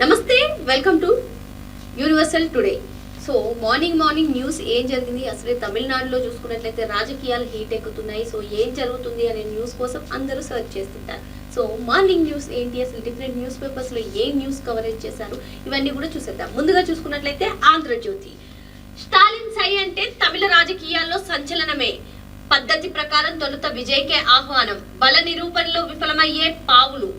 నమస్తే, welcome to universal today. So morning news ఏం జరిగింది, అసలు తమిళనాడులో చూసుకున్నట్లయితే రాజకీయాలు హీట్ ఎక్కుతున్నాయి. సో ఏం జరుగుతుంది అనే న్యూస్ కోసం అందరూ సర్చ్ చేస్తుంటారు. సో మార్నింగ్ న్యూస్ ఏంటి, అసలు డిఫరెంట్ న్యూస్ పేపర్స్ లో ఏ న్యూస్ కవరేజ్ చేశారు, ఇవన్నీ కూడా చూసేద్దాం. ముందుగా చూసుకున్నట్లయితే ఆంధ్రజ్యోతి. స్టాలిన్ సై అంటే తమిళ రాజకీయాల్లో సంచలనమే. పద్ధతి ప్రకారం తొలుత విజయ్కే ఆహ్వానం, బల నిరూపణలో విఫలమయ్యే పావులు.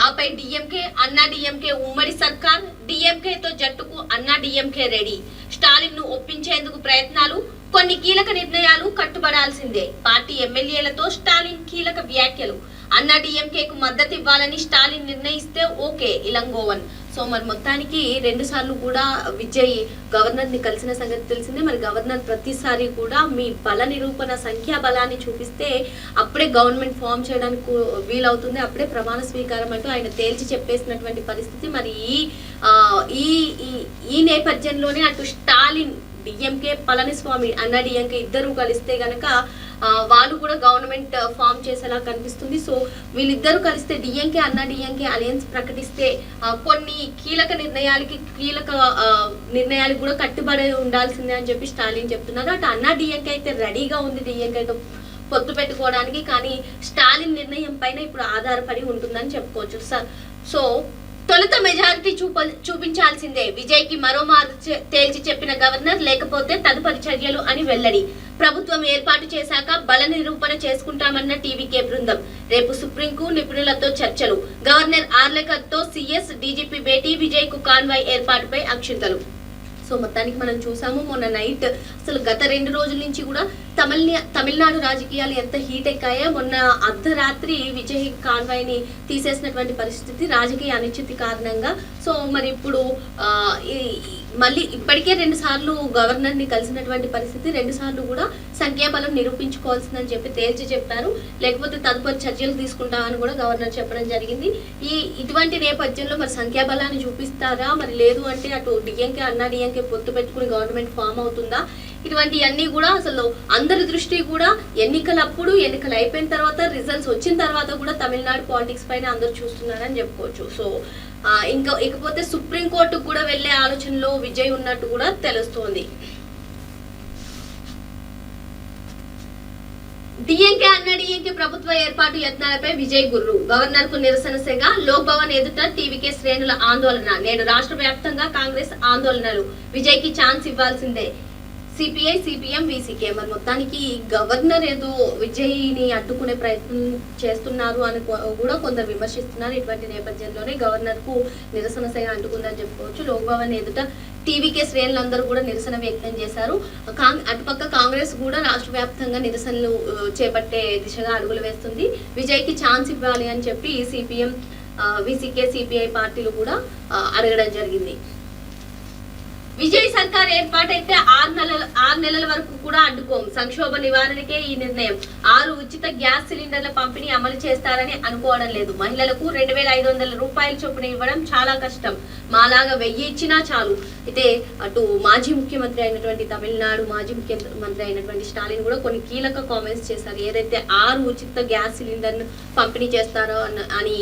ఆపై డిఎంకే అన్నా డిఎంకే ఉమ్మడి సర్కార్, డిఎంకేతో జట్టుకు అన్నా డిఎంకే రెడీ. స్టాలిన్ ను ఒప్పించేందుకు ప్రయత్నాలు, కొన్ని కీలక నిర్ణయాలు కట్టుబడాల్సిందే. పార్టీ ఎమ్మెల్యేలతో స్టాలిన్ కీలక వ్యాఖ్యలు. అన్నా డిఎంకేకు మద్దతు ఇవ్వాలని స్టాలిన్ నిర్ణయిస్తే ఓకే ఇలంగోవన్. సో మరి మొత్తానికి 2 సార్లు కూడా విజయ్ గవర్నర్ ని కలిసిన సంగతి తెలిసిందే. మరి గవర్నర్ ప్రతిసారి కూడా మీ బల నిరూపణ సంఖ్యా బలాన్ని చూపిస్తే అప్పుడే గవర్నమెంట్ ఫామ్ చేయడానికి వీలవుతుంది, అప్పుడే ప్రమాణ స్వీకారం అంటూ ఆయన తేల్చి చెప్పేసినటువంటి పరిస్థితి. మరి ఈ నేపథ్యంలోనే అటు స్టాలిన్, డిఎంకే, పళనిస్వామి అన్నా డిఎంకే ఇద్దరు కలిస్తే గనక వాళ్ళు కూడా గవర్నమెంట్ ఫామ్ చేసేలా కనిపిస్తుంది. సో వీళ్ళిద్దరూ కలిస్తే డిఎంకే అన్నా డిఎంకే అలయన్స్ ప్రకటిస్తే కొన్ని కీలక నిర్ణయాలకు కూడా కట్టుబడి ఉండాల్సిందే అని చెప్పి స్టాలిన్ చెప్తున్నారు. అటు అన్నా డిఎంకే అయితే రెడీగా ఉంది డిఎంకేతో పొత్తు పెట్టుకోవడానికి, కానీ స్టాలిన్ నిర్ణయం పైన ఇప్పుడు ఆధారపడి ఉంటుందని చెప్పుకోవచ్చు సార్. సో తొలుత మెజారిటీ చూపించాల్సిందే, విజయ్ కి మరోమారు తేల్చి చెప్పిన గవర్నర్, లేకపోతే తదుపరి చర్యలు అని వెల్లడి. ప్రభుత్వం ఏర్పాటు చేశాక బల నిరూపణ చేసుకుంటామన్న టీవీకే బృందం. రేపు సుప్రీంకు నిపుణులతో చర్చలు. గవర్నర్ ఆర్లెకర్ తో సీఎస్ డీజీపీ భేటీ. విజయ్ కు కాన్వాయ్ ఏర్పాటుపై అక్షింతలు. సో మొత్తానికి మనం చూసాము మొన్న నైట్, అసలు గత 2 రోజుల నుంచి కూడా తమిళనాడు రాజకీయాలు ఎంత హీట్ ఎక్కాయో. మొన్న అర్ధరాత్రి విజయ్ కాన్వాయ్ ని తీసేసినటువంటి పరిస్థితి రాజకీయ అనిశ్చితి కారణంగా. సో మరి ఇప్పుడు మళ్ళీ ఇప్పటికే 2 సార్లు గవర్నర్ ని కలిసినటువంటి పరిస్థితి. 2 సార్లు కూడా సంఖ్యాబలం నిరూపించుకోవాల్సిందని చెప్పి తేల్చి చెప్పారు, లేకపోతే తదుపరి చర్యలు తీసుకుంటామని కూడా గవర్నర్ చెప్పడం జరిగింది. ఇటువంటి నేపథ్యంలో మరి సంఖ్యాబలాన్ని చూపిస్తారా, మరి లేదు అంటే అటు డిఎంకే అన్నా డిఎంకే పొత్తు పెట్టుకుని గవర్నమెంట్ ఫామ్ అవుతుందా, ఇటువంటివన్నీ కూడా అసలు అందరి దృష్టి కూడా ఎన్నికలు అయిపోయిన తర్వాత, రిజల్ట్స్ వచ్చిన తర్వాత కూడా తమిళనాడు పాలిటిక్స్ పైన అందరూ చూస్తున్నారని చెప్పుకోవచ్చు. సో ఇకపోతే సుప్రీంకోర్టుకు కూడా వెళ్లే ఆలోచనలో విజయ్ ఉన్నట్టు కూడా తెలుస్తోంది. డిఎంకే అన్నా డిఎంకే ప్రభుత్వ ఏర్పాటు యత్నాలపై విజయ్ గుర్రు. గవర్నర్ కు నిరసన సెగ. లోక్ భవన్ ఎదుట టీవీకే శ్రేణుల ఆందోళన. నేడు రాష్ట్ర వ్యాప్తంగా కాంగ్రెస్ ఆందోళనలు. విజయ్ కి ఛాన్స్ ఇవ్వాల్సిందే. CPI, CPM, VCK. మరి మొత్తానికి గవర్నర్ ఏదో విజయ్ ని అడ్డుకునే ప్రయత్నం చేస్తున్నారు అని కూడా కొందరు విమర్శిస్తున్నారు. ఇటువంటి నేపథ్యంలోనే గవర్నర్ కు నిరసన సేవ అంటుకుందని చెప్పుకోవచ్చు. లోక్ భవన్ ఎదుట టీవీకే శ్రేణులందరూ కూడా నిరసన వ్యక్తం చేశారు. అటుపక్క కాంగ్రెస్ కూడా రాష్ట్ర వ్యాప్తంగా నిరసనలు చేపట్టే దిశగా అడుగులు వేస్తుంది. విజయ్ కి ఛాన్స్ ఇవ్వాలి అని చెప్పి సిపిఎం, వీసీకే, సిపిఐ పార్టీలు కూడా అడగడం జరిగింది. విజయ్ సర్కార్ ఏర్పాటైతే 6 నెలల వరకు కూడా అడ్డుకోం. సంక్షోభ నివారణకే ఈ నిర్ణయం. 6 ఉచిత గ్యాస్ సిలిండర్ల పంపిణీ అమలు చేస్తారని అనుకోవడం లేదు. మహిళలకు 2500 రూపాయల చొప్పున ఇవ్వడం చాలా కష్టం. మాలాగా 1000 ఇచ్చినా చాలు. అయితే అటు మాజీ ముఖ్యమంత్రి అయినటువంటి తమిళనాడు మాజీ ముఖ్యమంత్రి అయినటువంటి స్టాలిన్ కూడా కొన్ని కీలక కామెంట్స్ చేశారు. ఏదైతే 6 ఉచిత గ్యాస్ సిలిండర్ పంపిణీ చేస్తారో అని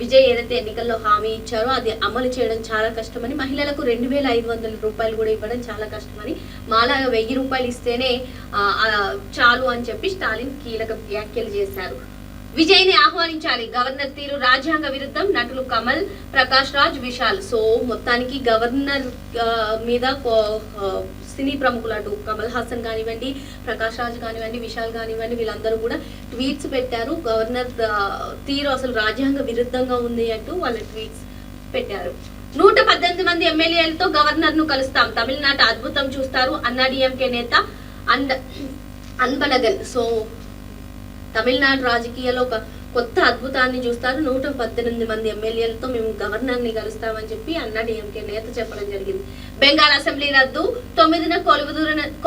విజయ్ ఏదైతే ఎన్నికల్లో హామీ ఇచ్చారో అది అమలు చేయడం చాలా కష్టమని, మహిళలకు 2500 రూపాయలు కూడా ఇవ్వడం చాలా కష్టమని, మాలాగా 1000 రూపాయలు ఇస్తేనే చాలు అని చెప్పి స్టాలిన్ కీలక వ్యాఖ్యలు చేశారు. విజయ్ ని ఆహ్వానించాలి. గవర్నర్ తీరు రాజ్యాంగ విరుద్ధం. నటులు కమల్, ప్రకాష్ రాజ్, విశాల్. సో మొత్తానికి గవర్నర్ మీద సినీ ప్రముఖులు అటు కమల్ హాసన్ కానివ్వండి, ప్రకాష్ రాజ్ కానివ్వండి, విశాల్ కానివ్వండి, వీళ్ళందరూ కూడా ట్వీట్స్ పెట్టారు. గవర్నర్ తీరు అసలు రాజ్యాంగ విరుద్ధంగా ఉంది అంటూ వాళ్ళ ట్వీట్స్ పెట్టారు. 118 మంది ఎమ్మెల్యేలతో గవర్నర్ ను కలుస్తాం. తమిళనాడు అద్భుతం చూస్తారు. అన్నా డిఎంకే నేత అన్బలగన్. సో తమిళనాడు రాజకీయాల్లో ఒక కొత్త అద్భుతాన్ని చూస్తారు. 118 మంది ఎమ్మెల్యేలతో మేము గవర్నర్ ని కలుస్తామని చెప్పి అన్నా డిఎంకే నేత చెప్పడం జరిగింది. బెంగాల్ అసెంబ్లీ రద్దు. 9న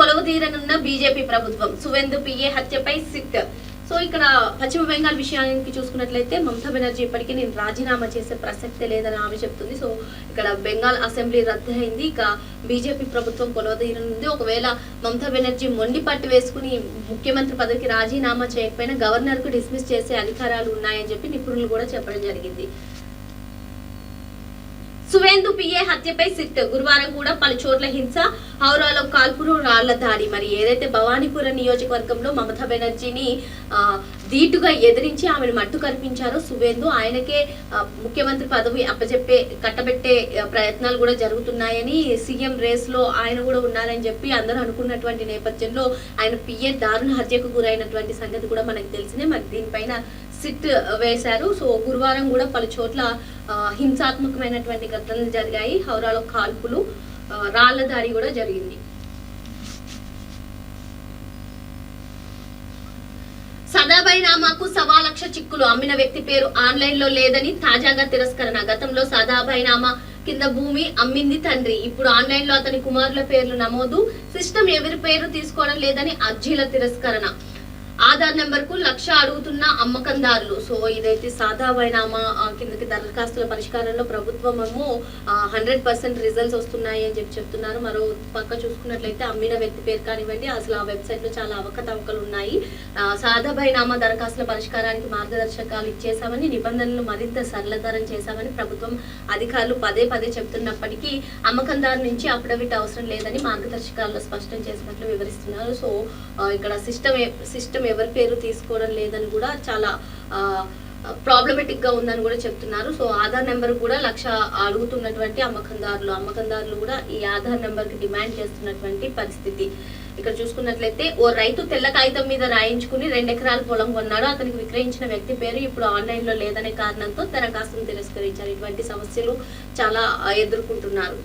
కొలువుదీరనున్న బీజేపీ ప్రభుత్వం. సువేందు పిఏ హత్యపై సిట్. సో ఇక్కడ పశ్చిమ బెంగాల్ విషయానికి చూసుకున్నట్లయితే మమతా బెనర్జీ ఇప్పటికీ నేను రాజీనామా చేసే ప్రసక్తే లేదని ఆమె చెప్తుంది. సో ఇక్కడ బెంగాల్ అసెంబ్లీ రద్దు అయింది. ఇక బీజేపీ ప్రభుత్వం కొలువుదీరనుంది. ఒకవేళ మమతా బెనర్జీ మొండి పట్టు వేసుకుని ముఖ్యమంత్రి పదవికి రాజీనామా చేయకపోయినా గవర్నర్ కు డిస్మిస్ చేసే అధికారాలు ఉన్నాయని చెప్పి నిపుణులు కూడా చెప్పడం జరిగింది. సువేందు పిఏ హత్యపై సిట్ గురువారం కూడా పలు చోట్ల హింస, హౌరాలో కాల్పులు, రాళ్ల దాడి. మరి ఏదైతే భవానీపురం నియోజకవర్గంలో మమతా బెనర్జీని ధీటుగా ఎదిరించి ఆమెను మట్టు కల్పించారో సువేందు, ఆయనకే ముఖ్యమంత్రి పదవి కట్టబెట్టే ప్రయత్నాలు కూడా జరుగుతున్నాయని, సీఎం రేస్ లో ఆయన కూడా ఉన్నారని చెప్పి అందరూ అనుకున్నటువంటి నేపథ్యంలో ఆయన పిఏ దారుణ హత్యకు గురైనటువంటి సంగతి కూడా మనకు తెలిసిందే. మరి దీనిపైన సిట్ వేశారు. సో గురువారం కూడా పలు చోట్ల హింసాత్మకమైనటువంటి ఘటనలు జరిగాయి. హౌరాలో కాల్పులు, రాళ్ల దాడి కూడా జరిగింది. సదాబైనామాకు 1,00,000 చిక్కులు, అమ్మిన వ్యక్తి పేరు ఆన్లైన్ లో లేదని తాజాగా తిరస్కరణ. గతంలో సదాబైనామా కింద భూమి అమ్మింది తండ్రి, ఇప్పుడు ఆన్లైన్ లో అతని కుమారుల పేర్లు నమోదు, సిస్టమ్ ఎవరి పేరు తీసుకోవడం లేదని అర్జీల తిరస్కరణ. ఆధార్ నెంబర్ కు 1,00,000 అడుగుతున్న అమ్మకందారులు. సో ఇదైతే సాదాబైనామా కిందకి దరఖాస్తుల పరిష్కారంలో ప్రభుత్వం ఏమో 100% రిజల్ట్స్ వస్తున్నాయి అని చెప్తున్నారు. మరో పక్క చూసుకున్నట్లయితే అమ్మిన వ్యక్తి పేరు కానివ్వండి, అసలు ఆ వెబ్సైట్ లో చాలా అవకతవకలు ఉన్నాయి. సాదాబైనామా దరఖాస్తుల పరిష్కారానికి మార్గదర్శకాలు ఇచ్చేసామని, నిబంధనలు మరింత సరళతరం చేశామని ప్రభుత్వం అధికారులు పదే చెప్తున్నప్పటికీ అమ్మకందారు నుంచి అఫిడవిట్ అవసరం లేదని మార్గదర్శకాల్లో స్పష్టం చేసినట్లు వివరిస్తున్నారు. సో ఇక్కడ సిస్టమ్ ఎవరి పేరు తీసుకోవడం లేదని కూడా చాలా ప్రాబ్లమేటిక్ గా ఉందని కూడా చెప్తున్నారు. సో ఆధార్ నెంబర్ కూడా 1,00,000 అడుగుతున్నటువంటి అమ్మకందారులు కూడా ఈ ఆధార్ నెంబర్ కి డిమాండ్ చేస్తున్నటువంటి పరిస్థితి. ఇక్కడ చూసుకున్నట్లయితే ఓ రైతు తెల్ల కాగితం మీద రాయించుకుని 2 ఎకరాల పొలం కొన్నాడు. అతనికి విక్రయించిన వ్యక్తి పేరు ఇప్పుడు ఆన్లైన్ లో లేదనే కారణంతో దరఖాస్తును తిరస్కరించారు. ఇటువంటి సమస్యలు చాలా ఎదుర్కొంటున్నారు.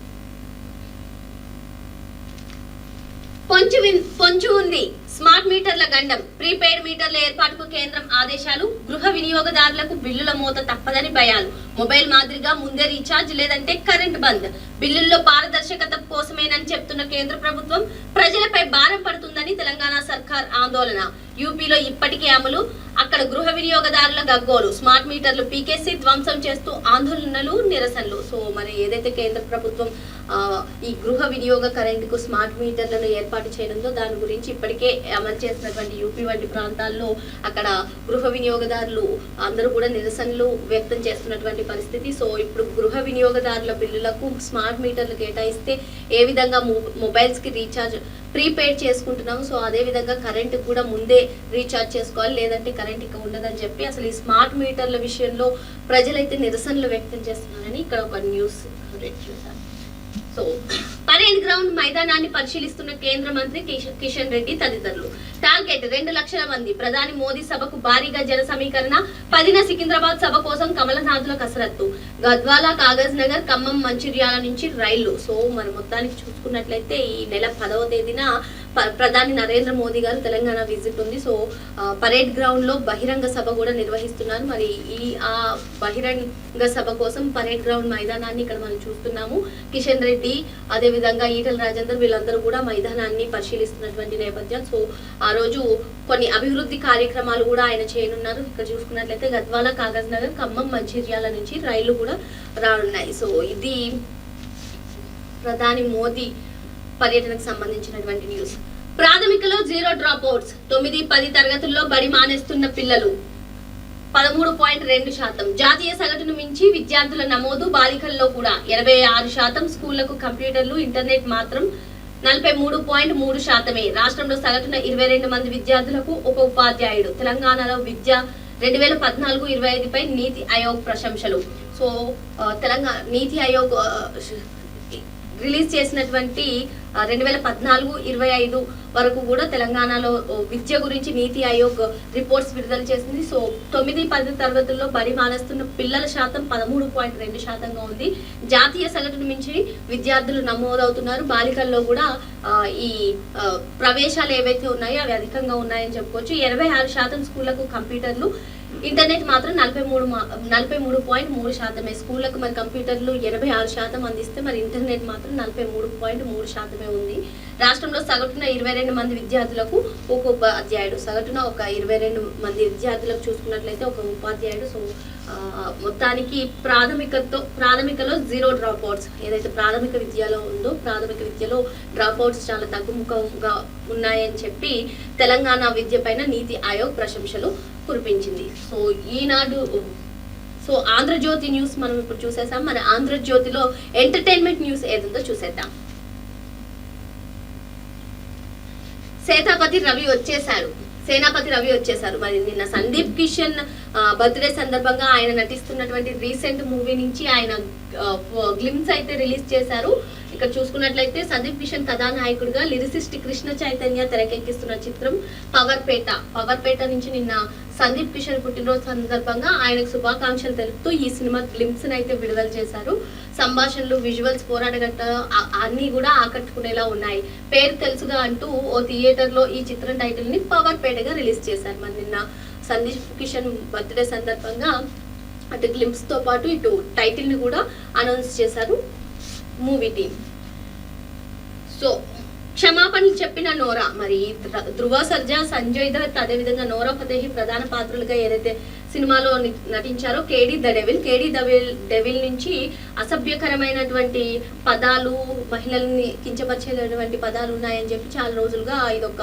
పొంచి ఉంది స్మార్ట్ మీటర్ల గండం, ప్రీపెయిడ్ మీటర్ల ఏర్పాటుకు కేంద్రం ఆదేశాలు, గృహ వినియోగదారులకు బిల్లుల మోత తప్పదని భయాలు, మొబైల్ మాదిరిగా ముందే రీఛార్జ్ లేదంటే కరెంట్ బంద్, బిల్లుల్లో పారదర్శకత కోసమేనని చెప్తున్న కేంద్ర ప్రభుత్వం ప్రజలపై భారం పడుతుందని తెలంగాణ సర్కార్ ఆందోళన, యూపీలో ఇప్పటికే అమలు, అక్కడ గృహ వినియోగదారుల గగ్గోలు, స్మార్ట్ మీటర్లు పీకేసీ ధ్వంసం చేస్తూ ఆందోళనలు, నిరసనలు. సో మరి ఏదైతే కేంద్ర ప్రభుత్వం ఈ గృహ వినియోగ కరెంటుకు స్మార్ట్ మీటర్లను ఏర్పాటు చేయడంతో దాని గురించి ఇప్పటికే అమలు చేసినటువంటి యూపీ వంటి ప్రాంతాల్లో అక్కడ గృహ వినియోగదారులు అందరూ కూడా నిరసనలు వ్యక్తం చేస్తున్నటువంటి పరిస్థితి. సో ఇప్పుడు గృహ వినియోగదారుల బిల్లులకు స్మార్ట్ మీటర్లు కేటాయిస్తే ఏ విధంగా మొబైల్స్ కి రీఛార్జ్ ప్రీపెయిడ్ చేసుకుంటున్నాము, సో అదే విధంగా కరెంట్ కూడా ముందే రీఛార్జ్ చేసుకోవాలి, లేదంటే కరెంట్ ఇక ఉండదని చెప్పి అసలు ఈ స్మార్ట్ మీటర్ల విషయంలో ప్రజలైతే నిరసనలు వ్యక్తం చేస్తున్నారని ఇక్కడ ఒక న్యూస్ చూసారు. సో పరేడ్ గ్రౌండ్ మైదానాన్ని పరిశీలిస్తున్న కేంద్ర మంత్రి కిషన్ రెడ్డి తదితరులు. టార్గెట్ 2,00,000 మంది. ప్రధాని మోదీ సభకు భారీగా జన సమీకరణ. 10న సికింద్రాబాద్ సభ కోసం కమలనాథుల కసరత్తు. గద్వాల, కాగజ్ నగర్, ఖమ్మం, మంచిర్యాల నుంచి రైళ్లు. సో మరి మొత్తానికి చూసుకున్నట్లయితే ఈ నెల 10వ తేదీన ప్రధాని నరేంద్ర మోదీ గారు తెలంగాణ విజిట్ ఉంది. సో పరేడ్ గ్రౌండ్ లో బహిరంగ సభ కూడా నిర్వహిస్తున్నారు. మరి ఆ బహిరంగ సభ కోసం పరేడ్ గ్రౌండ్ మైదానాన్ని ఇక్కడ మనం చూస్తున్నాము. కిషన్ రెడ్డి, అదే విధంగా ఈటల రాజేందర్ వీళ్ళందరూ కూడా మైదానాన్ని పరిశీలిస్తున్నటువంటి నేపథ్యం. సో ఆ రోజు కొన్ని అభివృద్ధి కార్యక్రమాలు కూడా ఆయన చేయనున్నారు. ఇక్కడ చూసుకున్నట్లయితే గద్వాల, కాగజ్ నగర్, ఖమ్మం, మంచిర్యాల నుంచి రైళ్లు కూడా రానున్నాయి. సో ఇది ప్రధాని మోదీ పర్యటనకు సంబంధించినటువంటి న్యూస్. ప్రాథమికలో 0 drop outs. 9-10 తరగతుల్లో బడి మానేస్తున్న పిల్లలు 13.2%. జాతీయ సగటును మించి విద్యార్థుల నమోదు. బాలికల్లో కూడా 86%. స్కూళ్లకు కంప్యూటర్లు, ఇంటర్నెట్ మాత్రం 43.3%. రాష్ట్రంలో సగటున 22 మంది విద్యార్థులకు ఒక ఉపాధ్యాయుడు. తెలంగాణలో విద్య 2014-25 పై నీతి ఆయోగ్ ప్రశంసలు. సో తెలంగాణ నీతి ఆయోగ్ రిలీజ్ చేసినటువంటి 2014-25 వరకు కూడా తెలంగాణలో విద్య గురించి నీతి ఆయోగ్ రిపోర్ట్స్ విడుదల చేసింది. సో 9-10 తరగతుల్లో బడి మానేస్తున్న పిల్లల శాతం 13.2%గా ఉంది. జాతీయ సగటును మించి విద్యార్థులు నమోదవుతున్నారు. బాలికల్లో కూడా ఈ ప్రవేశాలు ఏవైతే ఉన్నాయో అవి అధికంగా ఉన్నాయని చెప్పుకోవచ్చు. 86% స్కూళ్లకు కంప్యూటర్లు, ఇంటర్నెట్ మాత్రం 43.3%. స్కూళ్లకు మరి కంప్యూటర్లు 86% అందిస్తే మరి ఇంటర్నెట్ మాత్రం 43.3% ఉంది. రాష్ట్రంలో సగటున 22 మంది విద్యార్థులకు ఒక ఉపాధ్యాయుడు. సగటున ఒక 22 మంది విద్యార్థులకు చూసుకున్నట్లయితే ఒక ఉపాధ్యాయుడు. సో మొత్తానికి ప్రాథమికలో 0 డ్రాప్ అవుట్స్ ఏదైతే ప్రాథమిక విద్యలో ఉందో, ప్రాథమిక విద్యలో డ్రాప్ అవుట్స్ చాలా తగ్గుముఖంగా ఉన్నాయని చెప్పి తెలంగాణ విద్య పైన నీతి ఆయోగ్ ప్రశంసలు కురిపించింది. సో ఈనాడు సో ఆంధ్రజ్యోతి న్యూస్ మనం ఇప్పుడు చూసేసాం. మన ఆంధ్రజ్యోతిలో ఎంటర్టైన్మెంట్ న్యూస్ ఏదంతో చూసేద్దాం. సేనాపతి రవి వచ్చేసారు. మరి నిన్న సందీప్ కిషన్ బర్త్డే సందర్భంగా ఆయన నటిస్తున్నటువంటి రీసెంట్ మూవీ నుంచి ఆయన గ్లిమ్స్ అయితే రిలీజ్ చేశారు. ఇక్కడ చూసుకున్నట్లయితే సందీప్ కిషన్ కథానాయకుడిగా లిరిసిస్ట్ కృష్ణ చైతన్య తెరకెక్కిస్తున్న చిత్రం పవర్పేట నుంచి నిన్న సందీప్ కిషన్ పుట్టినరోజు సందర్భంగా ఆయనకు శుభాకాంక్షలు తెలుపుతూ ఈ సినిమా గ్లిమ్స్ అయితే విడుదల చేశారు. సంభాషణలు, విజువల్స్, పోరాటగట్ట అన్ని కూడా ఆకట్టుకునేలా ఉన్నాయి. పేరు తెలుసుగా అంటూ ఓ థియేటర్ లో ఈ చిత్రం టైటిల్ ని పవర్పేటగా రిలీజ్ చేశారు. మరి నిన్న సందీప్ కిషన్ బర్త్డే సందర్భంగా అటు గ్లిమ్స్ తో పాటు ఇటు టైటిల్ ని కూడా అనౌన్స్ చేశారు మూవీ టీమ్. సో క్షమాపణలు చెప్పిన నోరా, మరి ధృవ సర్జా, సంజయ్ దత్, అదేవిధంగా నోరా ఫతేహి ప్రధాన పాత్రలుగా ఏదైతే సినిమాలో నటించారో కేడీ ద డెవిల్ నుంచి అసభ్యకరమైనటువంటి పదాలు, మహిళల్ని కించపరిచేటువంటి పదాలు ఉన్నాయని చెప్పి చాలా రోజులుగా ఇదొక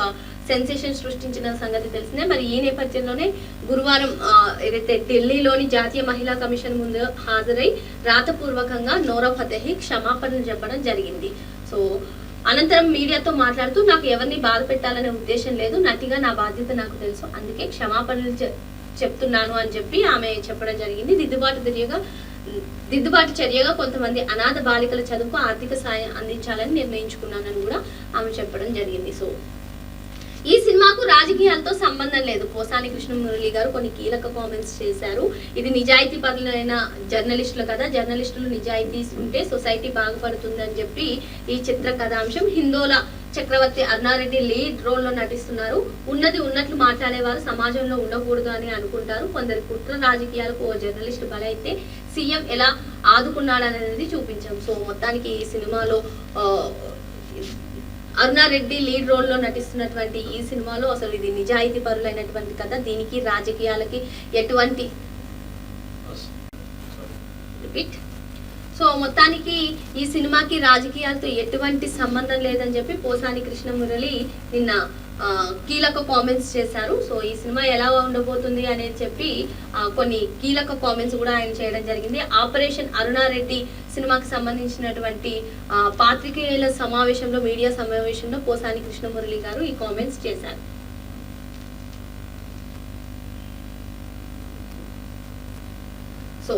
సెన్సేషన్ సృష్టించిన సంగతి తెలిసిందే. మరి ఈ నేపథ్యంలోనే గురువారం ఏదైతే ఢిల్లీలోని జాతీయ మహిళా కమిషన్ ముందు హాజరై రాతపూర్వకంగా నోరా ఫతేహి క్షమాపణలు చెప్పడం జరిగింది. సో అనంతరం మీడియాతో మాట్లాడుతూ నాకు ఎవరిని బాధ పెట్టాలనే ఉద్దేశం లేదు, నటిగా నా బాధ్యత నాకు తెలుసు, అందుకే క్షమాపణలు చెప్తున్నాను అని చెప్పి ఆమె చెప్పడం జరిగింది. దిద్దుబాటు చర్యగా కొంతమంది అనాథ బాలికల చదువుకు ఆర్థిక సాయం అందించాలని నిర్ణయించుకున్నానని కూడా ఆమె చెప్పడం జరిగింది. సో ఈ సినిమాకు రాజకీయాలతో సంబంధం లేదు. పోసాని కృష్ణమురళి గారు కొన్ని కీలక కామెంట్స్ చేశారు. ఇది నిజాయితీ పరులైన జర్నలిస్టులు కదా, జర్నలిస్టులు నిజాయితీ ఉంటే సొసైటీ బాగుపడుతుంది అని చెప్పి ఈ చిత్ర కథాంశం. హిందోల చక్రవర్తి అరుణారెడ్డి లీడ్ రోల్ లో నటిస్తున్నారు. ఉన్నది ఉన్నట్లు మాట్లాడేవారు సమాజంలో ఉండకూడదు అని అనుకుంటారు. కొందరి కుట్ర రాజకీయాలకు ఓ జర్నలిస్ట్ బలైతే సీఎం ఎలా ఆదుకున్నాడనేది చూపించాం. సో మొత్తానికి ఈ సినిమాలో అరుణారెడ్డి లీడ్ రోల్ లో నటిస్తున్నటువంటి ఈ సినిమాలో అసలు ఇది నిజాయితీ పరులైనటువంటి కథ, దీనికి రాజకీయాలకి ఎటువంటి సో మొత్తానికి ఈ సినిమాకి రాజకీయాలతో ఎటువంటి సంబంధం లేదని చెప్పి పోసాని కృష్ణమురళి నిన్న కీలక కామెంట్స్ చేశారు. సో ఈ సినిమా ఎలా ఉండబోతుంది అనేది చెప్పి కొన్ని కీలక కామెంట్స్ కూడా ఆయన చేయడం జరిగింది. ఆపరేషన్ అరుణారెడ్డి సినిమాకి సంబంధించినటువంటి పాత్రికేయుల సమావేశంలో, మీడియా సమావేశంలో పోసాని కృష్ణమురళి గారు ఈ కామెంట్స్ చేశారు. సో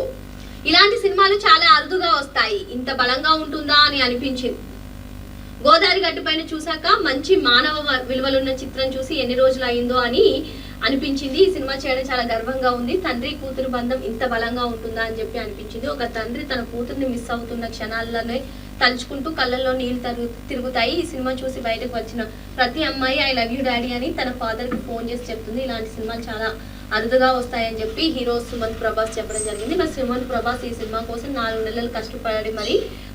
ఇలాంటి సినిమాలు చాలా అరుదుగా వస్తాయి, ఇంత బలంగా ఉంటుందా అని అనిపించింది. గోదావరి గట్టు పైన చూసాక మంచి మానవ విలువలున్న చిత్రం చూసి ఎన్ని రోజులు అయిందో అని అనిపించింది. ఈ సినిమా చేయడం చాలా గర్వంగా ఉంది. తండ్రి కూతురు బంధం ఇంత బలంగా ఉంటుందా అని చెప్పి అనిపించింది. ఒక తండ్రి తన కూతుర్ని మిస్ అవుతున్న క్షణాలనే తలుచుకుంటూ కళ్ళల్లో నీళ్లు తిరుగుతాయి. ఈ సినిమా చూసి బయటకు వచ్చిన ప్రతి అమ్మాయి ఐ లవ్ యూ డాడీ అని తన ఫాదర్ కి ఫోన్ చేసి చెప్తుంది. ఇలాంటి సినిమాలు చాలా అరుదుగా వస్తాయని చెప్పి హీరో సుమంత్ ప్రభాస్ చెప్పడం జరిగింది. మరి సుమంత్ ప్రభాస్ ఈ సినిమా కోసం 4 నెలలు కష్టపడి మరి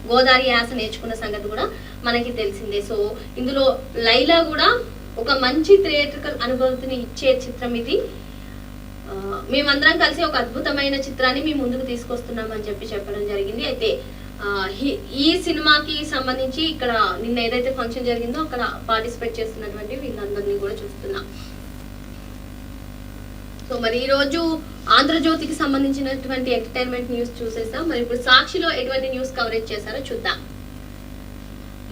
గోదావరి యాస నేర్చుకున్న సంగతి కూడా మనకి తెలిసిందే. సో ఇందులో లైలా కూడా ఒక మంచి థియేట్రికల్ అనుభూతిని ఇచ్చే చిత్రం ఇది. మేమందరం కలిసి ఒక అద్భుతమైన చిత్రాన్ని మీ ముందుకు తీసుకొస్తున్నాం అని చెప్పి చెప్పడం జరిగింది. అయితే ఈ సినిమాకి సంబంధించి ఇక్కడ నిన్న ఏదైతే ఫంక్షన్ జరిగిందో అక్కడ పార్టిసిపేట్ చేస్తున్నటువంటి వీళ్ళందరినీ కూడా చూస్తున్నాం. సో మరి ఈ రోజు ఆంధ్రజ్యోతికి సంబంధించినటువంటి ఎంటర్టైన్మెంట్ న్యూస్ చూసేసాం. మరి ఇప్పుడు సాక్షిలో ఎటువంటి న్యూస్ కవరేజ్ చేశారో చూద్దాం.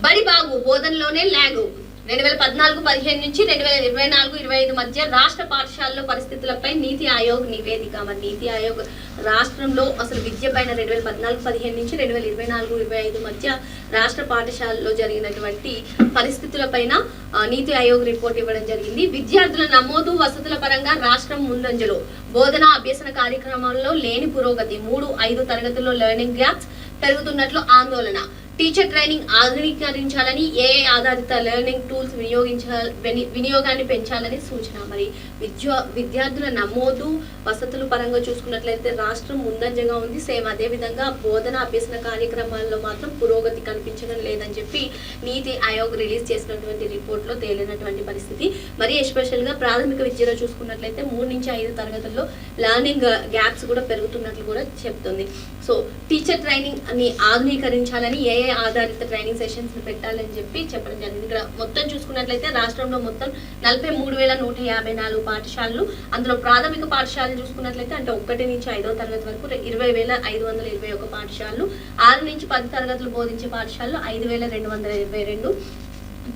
బడి బాగు బోధనలోనే ల్యాగు. 2014-15 నుంచి 2024-25 మధ్య రాష్ట్ర పాఠశాలలో పరిస్థితులపై నీతి ఆయోగ్ నివేదిక. మరి నీతి ఆయోగ్ రాష్ట్రంలో అసలు విద్య పైన 2014-15 నుంచి 2024-25 మధ్య రాష్ట్ర పాఠశాలలో జరిగినటువంటి పరిస్థితులపైన నీతి ఆయోగ్ రిపోర్ట్ ఇవ్వడం జరిగింది. విద్యార్థుల నమోదు, వసతుల పరంగా రాష్ట్రం ముందంజలో. బోధన అభ్యసన కార్యక్రమాల్లో లేని పురోగతి. 3-5 తరగతుల్లో లెర్నింగ్ గ్యాప్స్ పెరుగుతున్నట్లు ఆందోళన. టీచర్ ట్రైనింగ్ ఆధునీకరించాలని, ఏఐ ఆధారిత లెర్నింగ్ టూల్స్ వినియోగాన్ని పెంచాలని సూచన. మరి విద్యార్థుల నమోదు, వసతుల పరంగా చూసుకున్నట్లయితే రాష్ట్రం ముందంజగా ఉంది. సేమ్ అదే విధంగా బోధన అభ్యసన కార్యక్రమాల్లో మాత్రం పురోగతి కనిపించడం లేదని చెప్పి నీతి ఆయోగ్ రిలీజ్ చేసినటువంటి రిపోర్ట్ లో తేలినటువంటి పరిస్థితి. మరి ఎస్పెషల్ గా ప్రాథమిక విద్యలో చూసుకున్నట్లయితే 3-5 తరగతుల్లో లెర్నింగ్ గ్యాప్స్ కూడా పెరుగుతున్నట్లు కూడా చెప్తుంది. సో టీచర్ ట్రైనింగ్ అని ఆధునీకరించాలని, ఏఐ ఆధారిత ట్రైనింగ్ సెషన్స్ పెట్టాలని చెప్పి చెప్పడం జరిగింది. ఇక్కడ మొత్తం చూసుకున్నట్లయితే రాష్ట్రంలో మొత్తం 43,154 పాఠశాలలు, అందులో ప్రాథమిక పాఠశాలలు చూసుకున్నట్లయితే అంటే 1 నుంచి 5వ తరగతి వరకు 20,521 పాఠశాలలు, 6 నుంచి 10 తరగతులు బోధించే పాఠశాలలు 5,222,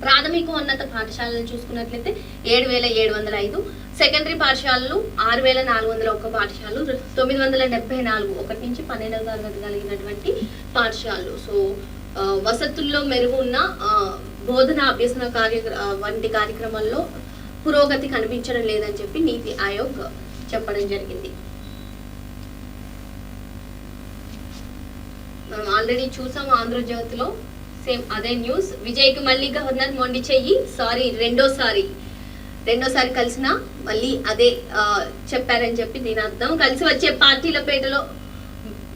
ప్రాథమిక ఉన్నత పాఠశాలను చూసుకున్నట్లయితే 7,705, సెకండరీ పాఠశాలలు 6,401 పాఠశాలలు, 974 1 నుంచి 12వ తరగతి కలిగినటువంటి పాఠశాలలు. సో వసతుల్లో మెరుగు ఉన్న బోధన అభ్యసన వంటి కార్యక్రమాల్లో పురోగతి కనిపించడం లేదని చెప్పి నీతి ఆయోగ్ చెప్పడం జరిగింది. మనం ఆల్రెడీ చూసాం ఆంధ్రజ్యోతిలో సేమ్ అదే న్యూస్. విజయ్కి మళ్ళీ గవర్నర్ మొండి చెయ్యి, రెండోసారి కలిసినా మళ్ళీ అదే చెప్పారని చెప్పి దీని అర్థం. కలిసి వచ్చే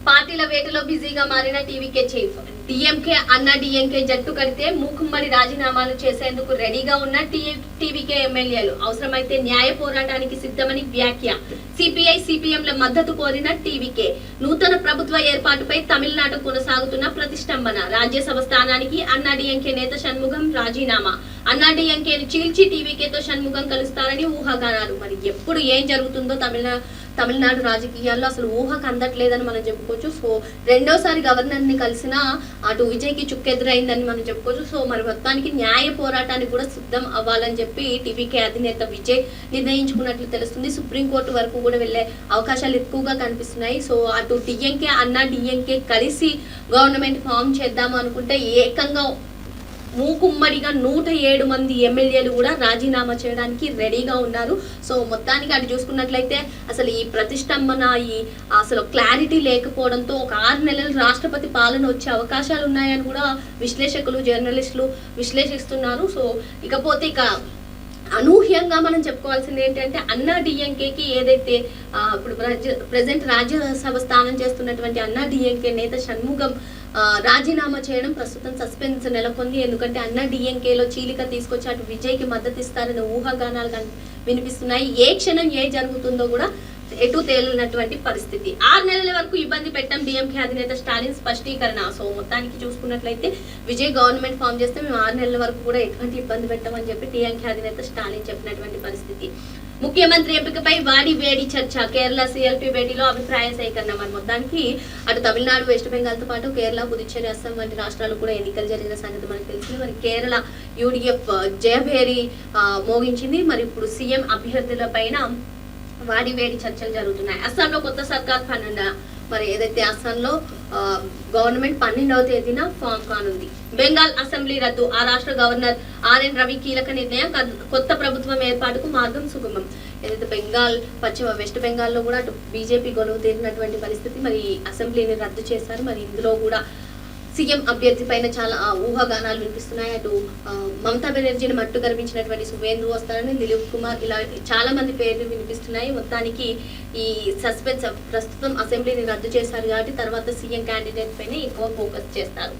పార్టీల వేటలో బిజీగా మారిన టీవీకే చీఫ్. డిఎంకే అన్నా డిఎంకే జట్టు కడితే మూకుమ్మడి రాజీనామాలు చేసేందుకు రెడీగా ఉన్న టీవీకే ఎమ్మెల్యేలు, అవసరమైతే న్యాయ పోరాటానికి సిద్ధమని వ్యాఖ్య. సిపిఐ సిపిఎంల మద్దతు కోరిన టీవీకే. నూతన ప్రభుత్వ ఏర్పాటుపై తమిళనాడు కొనసాగుతున్న ప్రతిష్టంభన. రాజ్యసభ స్థానానికి అన్నా డిఎంకే నేత షణ్ముగం రాజీనామా. అన్నా డిఎంకేను చీల్చి టీవీకేతో షణ్ముగం కలుస్తారని ఊహాగానాలు. మరి ఎప్పుడు ఏం జరుగుతుందో తమిళనాడు రాజకీయాల్లో అసలు ఊహకు అందట్లేదని మనం చెప్పుకోవచ్చు. సో రెండోసారి గవర్నర్ ని కలిసినా అటు విజయ్కి చుక్కెదురైందని మనం చెప్పుకోవచ్చు. సో మరి మొత్తానికి న్యాయ పోరాటానికి కూడా సిద్ధం అవ్వాలని చెప్పి టీవీకే అధినేత విజయ్ నిర్ణయించుకున్నట్లు తెలుస్తుంది. సుప్రీంకోర్టు వరకు కూడా వెళ్లే అవకాశాలు ఎక్కువగా కనిపిస్తున్నాయి. సో అటు డిఎంకే అన్నా డిఎంకే కలిసి గవర్నమెంట్ ఫామ్ చేద్దాము అనుకుంటే ఏకంగా మూకుమ్మడిగా 107 మంది ఎమ్మెల్యేలు కూడా రాజీనామా చేయడానికి రెడీగా ఉన్నారు. సో మొత్తానికి అటు చూసుకున్నట్లయితే అసలు ఈ ప్రతిష్టంభన అసలు క్లారిటీ లేకపోవడంతో ఒక 6 నెలలు రాష్ట్రపతి పాలన వచ్చే అవకాశాలు ఉన్నాయని కూడా విశ్లేషకులు జర్నలిస్టులు విశ్లేషిస్తున్నారు. సో ఇకపోతే అనూహ్యంగా మనం చెప్పుకోవాల్సింది ఏంటంటే అన్నా డిఎంకేకి ఏదైతే ఇప్పుడు ప్రెసెంట్ రాజ్యసభ స్థానం చేస్తున్నటువంటి అన్నా డిఎంకే నేత షణ్ముగం రాజీనామా చేయడం ప్రస్తుతం సస్పెన్స్ నెలకొంది. ఎందుకంటే అన్నా డిఎంకేలో చీలిక తీసుకొచ్చి అటు విజయ్కి మద్దతు ఇస్తారనే ఊహాగానాలు వినిపిస్తున్నాయి. ఏ క్షణం ఏ జరుగుతుందో కూడా ఎటు తేలినటువంటి పరిస్థితి. 6 నెలల వరకు ఇబ్బంది పెట్టాం డిఎంకే అధినేత స్టాలిన్ స్పష్టీకరణ. సో మొత్తానికి చూసుకున్నట్లయితే విజయ్ గవర్నమెంట్ ఫామ్ చేస్తే మేము 6 నెలల వరకు కూడా ఎటువంటి ఇబ్బంది పెట్టామని చెప్పి డిఎంకే అధినేత స్టాలిన్ చెప్పినటువంటి పరిస్థితి. ముఖ్యమంత్రి ఎంపికపై వాడి వేడి చర్చ. కేరళ సిఎల్పి భేటీలో అభిప్రాయ సేకరణ. మరి మొత్తానికి అటు తమిళనాడు వెస్ట్ బెంగాల్ తో పాటు కేరళ పుదుచ్చేరి అస్సాం వంటి రాష్ట్రాలు కూడా ఎన్నికలు జరిగిన సంగతి మనకు తెలిసింది. మరి కేరళ యూడిఎఫ్ జయభేరి మోగించింది. మరి ఇప్పుడు సీఎం అభ్యర్థుల పైన వాడి వేడి చర్చలు జరుగుతున్నాయి. అస్సాంలో కొత్త సర్కార్ 12 మరి ఏదైతే అస్సాంలో గవర్నమెంట్ 12వ తేదీన ఫామ్ కానుంది. బెంగాల్ అసెంబ్లీ రద్దు. ఆ రాష్ట్ర గవర్నర్ ఆర్ఎన్ రవి కీలక నిర్ణయం. కొత్త ప్రభుత్వం ఏర్పాటుకు మార్గం సుగమం. ఏదైతే వెస్ట్ బెంగాల్లో కూడా అటు బీజేపీ గొడవ తీరినటువంటి పరిస్థితి. మరి అసెంబ్లీని రద్దు చేశారు. మరి ఇందులో కూడా సీఎం అభ్యర్థి పైన చాలా ఊహాగానాలు వినిపిస్తున్నాయి. అటు మమతా బెనర్జీని మట్టు గర్భించినటువంటి సువేందు వస్తారని, దిలీప్ కుమార్, ఇలా చాలా మంది పేర్లు వినిపిస్తున్నాయి. మొత్తానికి ఈ సస్పెన్స్ ప్రస్తుతం అసెంబ్లీని రద్దు చేశారు కాబట్టి తర్వాత సీఎం క్యాండిడేట్ పైన ఎక్కువ ఫోకస్ చేస్తారు.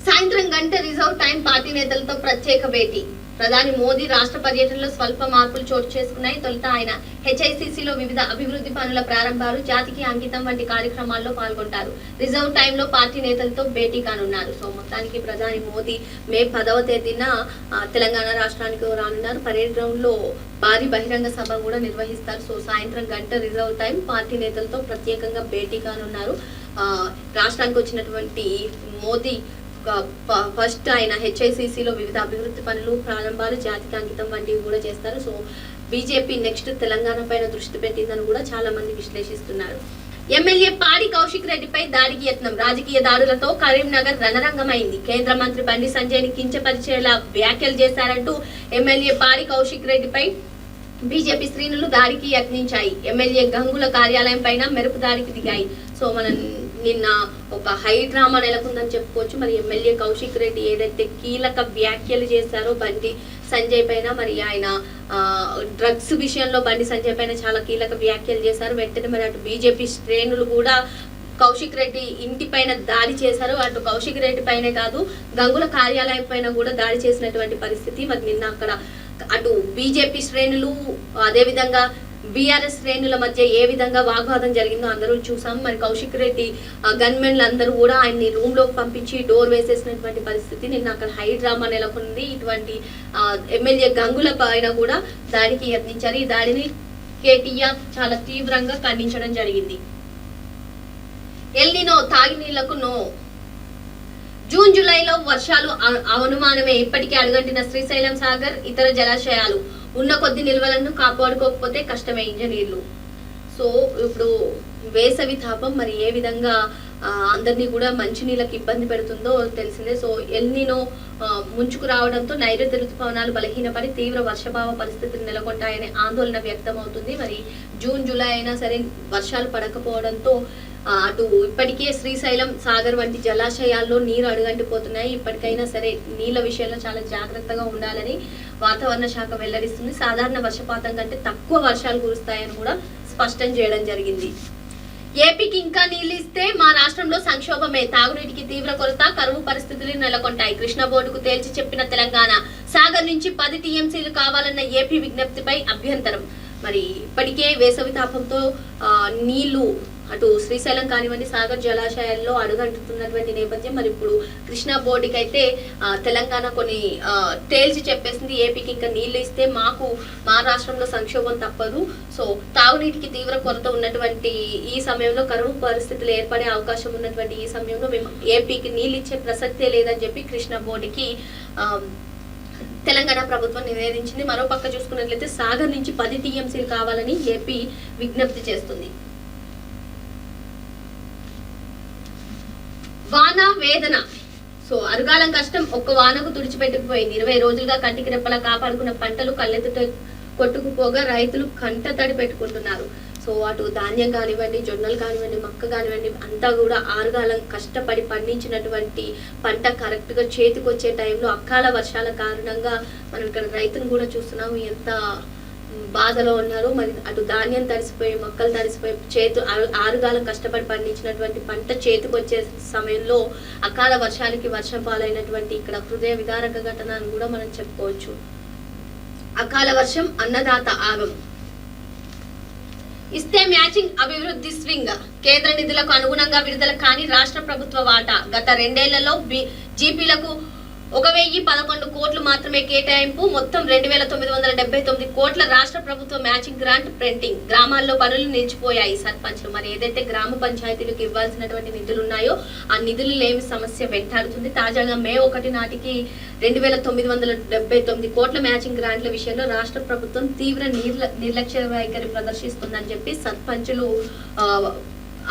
సాయంత్రం గంట రిజర్వ్ టైం పార్టీ నేతలతో ప్రత్యేక భేటీ. ప్రధాని మోదీ రాష్ట్ర పర్యటనలో స్వల్ప మార్పులు చోటు చేసుకున్నాయి. తొలుత ఆయన హెచ్ఐసిసిలో వివిధ అభివృద్ధి పనుల ప్రారంభాలు, జాతికి అంకితం వంటి కార్యక్రమాల్లో పాల్గొంటారు. రిజర్వ్ టైంలో పార్టీ నేతలతో భేటీ కానున్నారు. సో మొత్తానికి ప్రధాని మోదీ మే 10వ తేదీన తెలంగాణ రాష్ట్రానికి రానున్నారు. పరేడ్ గ్రౌండ్ లో భారీ బహిరంగ సభ కూడా నిర్వహిస్తారు. సో సాయంత్రం గంట రిజర్వ్ టైం పార్టీ నేతలతో ప్రత్యేకంగా భేటీ కానున్నారు. రాష్ట్రానికి వచ్చినటువంటి మోదీ ఫస్ట్ ఆయన హెచ్ఐసిసిలో వివిధ అభివృద్ధి పనులు ప్రారంభాలు, జాతికి అంకితం వంటివి కూడా చేస్తారు. సో బీజేపీ నెక్స్ట్ తెలంగాణ పైన దృష్టి పెట్టిందని కూడా చాలా మంది విశ్లేషిస్తున్నారు. ఎమ్మెల్యే పాడి కౌశిక్ రెడ్డిపై దాడికి యత్నం. రాజకీయ దాడులతో కరీంనగర్ రణరంగమైంది. కేంద్ర మంత్రి బండి సంజయ్ ని కించపరిచేలా వ్యాఖ్యలు చేశారంటూ ఎమ్మెల్యే పాడి కౌశిక్ రెడ్డిపై బీజేపీ శ్రేణులు దాడికి యత్నించాయి. ఎమ్మెల్యే గంగుల కార్యాలయం పైన మెరుపు దాడికి దిగాయి. సో మనం నిన్న ఒక హై డ్రామా నెలకొందని చెప్పుకోవచ్చు. మరి ఎమ్మెల్యే కౌశిక్ రెడ్డి ఏదైతే కీలక వ్యాఖ్యలు చేశారో బండి సంజయ్ పైన, మరి ఆయన డ్రగ్స్ విషయంలో బండి సంజయ్ పైన చాలా కీలక వ్యాఖ్యలు చేశారు. వెంటనే మరి అటు బీజేపీ శ్రేణులు కూడా కౌశిక్ రెడ్డి ఇంటి పైన దాడి చేశారు. అటు కౌశిక్ రెడ్డి పైనే కాదు, గంగుల కార్యాలయం పైన కూడా దాడి చేసినటువంటి పరిస్థితి. మరి నిన్న అక్కడ అటు బీజేపీ శ్రేణులు అదేవిధంగా బీఆర్ఎస్ శ్రేణుల మధ్య ఏ విధంగా వాగ్వాదం జరిగిందో అందరూ చూసాం. మరి కౌశిక్ రెడ్డి గన్మెన్లు అందరూ కూడా ఆయన్ని రూమ్ లోకి పంపించి డోర్ వేసేసినటువంటి పరిస్థితి. నిన్న అక్కడ హై డ్రామా నెలకొంది. ఇటువంటి ఎమ్మెల్యే గంగుల పైన కూడా దాడికి యత్నించారు. ఈ దాడిని కేటీఆర్ చాలా తీవ్రంగా ఖండించడం జరిగింది. ఎల్నినో తాగి నీళ్లకు నో. జూన్ జూలైలో వర్షాలు అనుమానమే. ఇప్పటికే అడుగంటిన శ్రీశైలం సాగర్ ఇతర జలాశయాలు ఉన్న కొద్ది నిల్వలను కాపాడుకోకపోతే కష్టమే ఇంజనీర్లు. సో ఇప్పుడు వేసవి తాపం మరి ఏ విధంగా అందరినీ కూడా మంచినీళ్ళకి ఇబ్బంది పెడుతుందో తెలిసిందే. సో ఎల్నినో ముంచుకు రావడంతో నైరుతి ఋతుపవనాలు బలహీనపడి తీవ్ర వర్షభావ పరిస్థితులు నెలకొంటాయనే ఆందోళన వ్యక్తం అవుతుంది. మరి జూన్ జూలై అయినా సరే వర్షాలు పడకపోవడంతో అటు ఇప్పటికే శ్రీశైలం సాగర్ వంటి జలాశయాల్లో నీరు అడుగంటిపోతున్నాయి. ఇప్పటికైనా సరే నీళ్ల విషయంలో చాలా జాగ్రత్తగా ఉండాలని వాతావరణ శాఖ వెల్లడిస్తుంది. సాధారణ వర్షపాతం కంటే తక్కువ వర్షాలు కురుస్తాయని కూడా స్పష్టం చేయడం జరిగింది. ఏపీకి ఇంకా నీళ్లు ఇస్తే మా రాష్ట్రంలో సంక్షోభమే. తాగునీటికి తీవ్ర కొరత, కరువు పరిస్థితులు నెలకొంటాయి. కృష్ణా బోర్డుకు తేల్చి చెప్పిన తెలంగాణ. సాగర్ నుంచి 10 టీఎంసీలు కావాలన్న ఏపీ విజ్ఞప్తిపై అభ్యంతరం. మరి ఇప్పటికే వేసవి తాపంతో నీళ్లు అటు శ్రీశైలం కానివ్వండి సాగర్ జలాశయాల్లో అడుగంటుతున్నటువంటి నేపథ్యం. మరి ఇప్పుడు కృష్ణా బోర్డుకి అయితే తెలంగాణ కొన్ని తేల్చి చెప్పేసింది. ఏపీకి ఇంకా నీళ్లు ఇస్తే మా రాష్ట్రంలో సంక్షోభం తప్పదు. సో తాగునీటికి తీవ్ర కొరత ఉన్నటువంటి ఈ సమయంలో, కరువు పరిస్థితులు ఏర్పడే అవకాశం ఉన్నటువంటి ఈ సమయంలో మేము ఏపీకి నీళ్ళు ఇచ్చే ప్రసక్తే లేదని చెప్పి కృష్ణా బోర్డుకి తెలంగాణ ప్రభుత్వం నివేదించింది. మరో పక్క చూసుకున్నట్లయితే సాగర్ నుంచి 10 టీఎంసీలు కావాలని ఏపీ విజ్ఞప్తి చేస్తుంది. వాన వేదన. సో అరుగాలం కష్టం ఒక్క వానకు తుడిచిపెట్టుకుపోయింది. 20 రోజులుగా కంటికి రెప్పలా కాపాడుకున్న పంటలు కళ్ళెత్తుట కొట్టుకుపోగా రైతులు కంట తడి పెట్టుకుంటున్నారు. సో అటు ధాన్యం కానివ్వండి, జొన్నలు కానివ్వండి, మక్క కానివ్వండి, అంతా కూడా ఆరుగాలం కష్టపడి పండించినటువంటి పంట కరెక్ట్ గా చేతికి వచ్చే టైంలో అకాల వర్షాల కారణంగా మనం ఇక్కడ రైతును కూడా చూస్తున్నాము ఎంత బాధలో ఉన్నారు. మరి అటు ధాన్యం తడిసిపోయి, మొక్కలు తడిసిపోయి, ఆరుగాలం కష్టపడి పండించినటువంటి పంట చేతికి వచ్చే సమయంలో అకాల వర్షాలకి వర్షం పాలైనటువంటి ఇక్కడ హృదయ విదారక ఘటన అని కూడా మనం చెప్పుకోవచ్చు. అకాల వర్షం అన్నదాత ఆగం. ఇస్తే మ్యాచింగ్ అభివృద్ధి స్వింగ్. కేంద్ర నిధులకు అనుగుణంగా విడుదల కాని రాష్ట్ర ప్రభుత్వ వాటా. గత 2 ఏళ్లలో జీపీలకు 1011 కోట్లు మాత్రమే కేటాయింపు. మొత్తం 2979 కోట్ల రాష్ట్ర ప్రభుత్వ మ్యాచింగ్ గ్రాంట్ ప్రింటింగ్. గ్రామాల్లో పనులు నిలిచిపోయాయి. సర్పంచ్లు మరి ఏదైతే గ్రామ పంచాయతీలకు ఇవ్వాల్సినటువంటి నిధులు ఉన్నాయో ఆ నిధులు లేని సమస్య వెంటాడుతుంది. తాజాగా మే 1 నాటికి 2979 కోట్ల మ్యాచింగ్ గ్రాంట్ల విషయంలో రాష్ట్ర ప్రభుత్వం తీవ్ర నిర్లక్ష్య వైఖరి ప్రదర్శిస్తుందని చెప్పి సర్పంచులు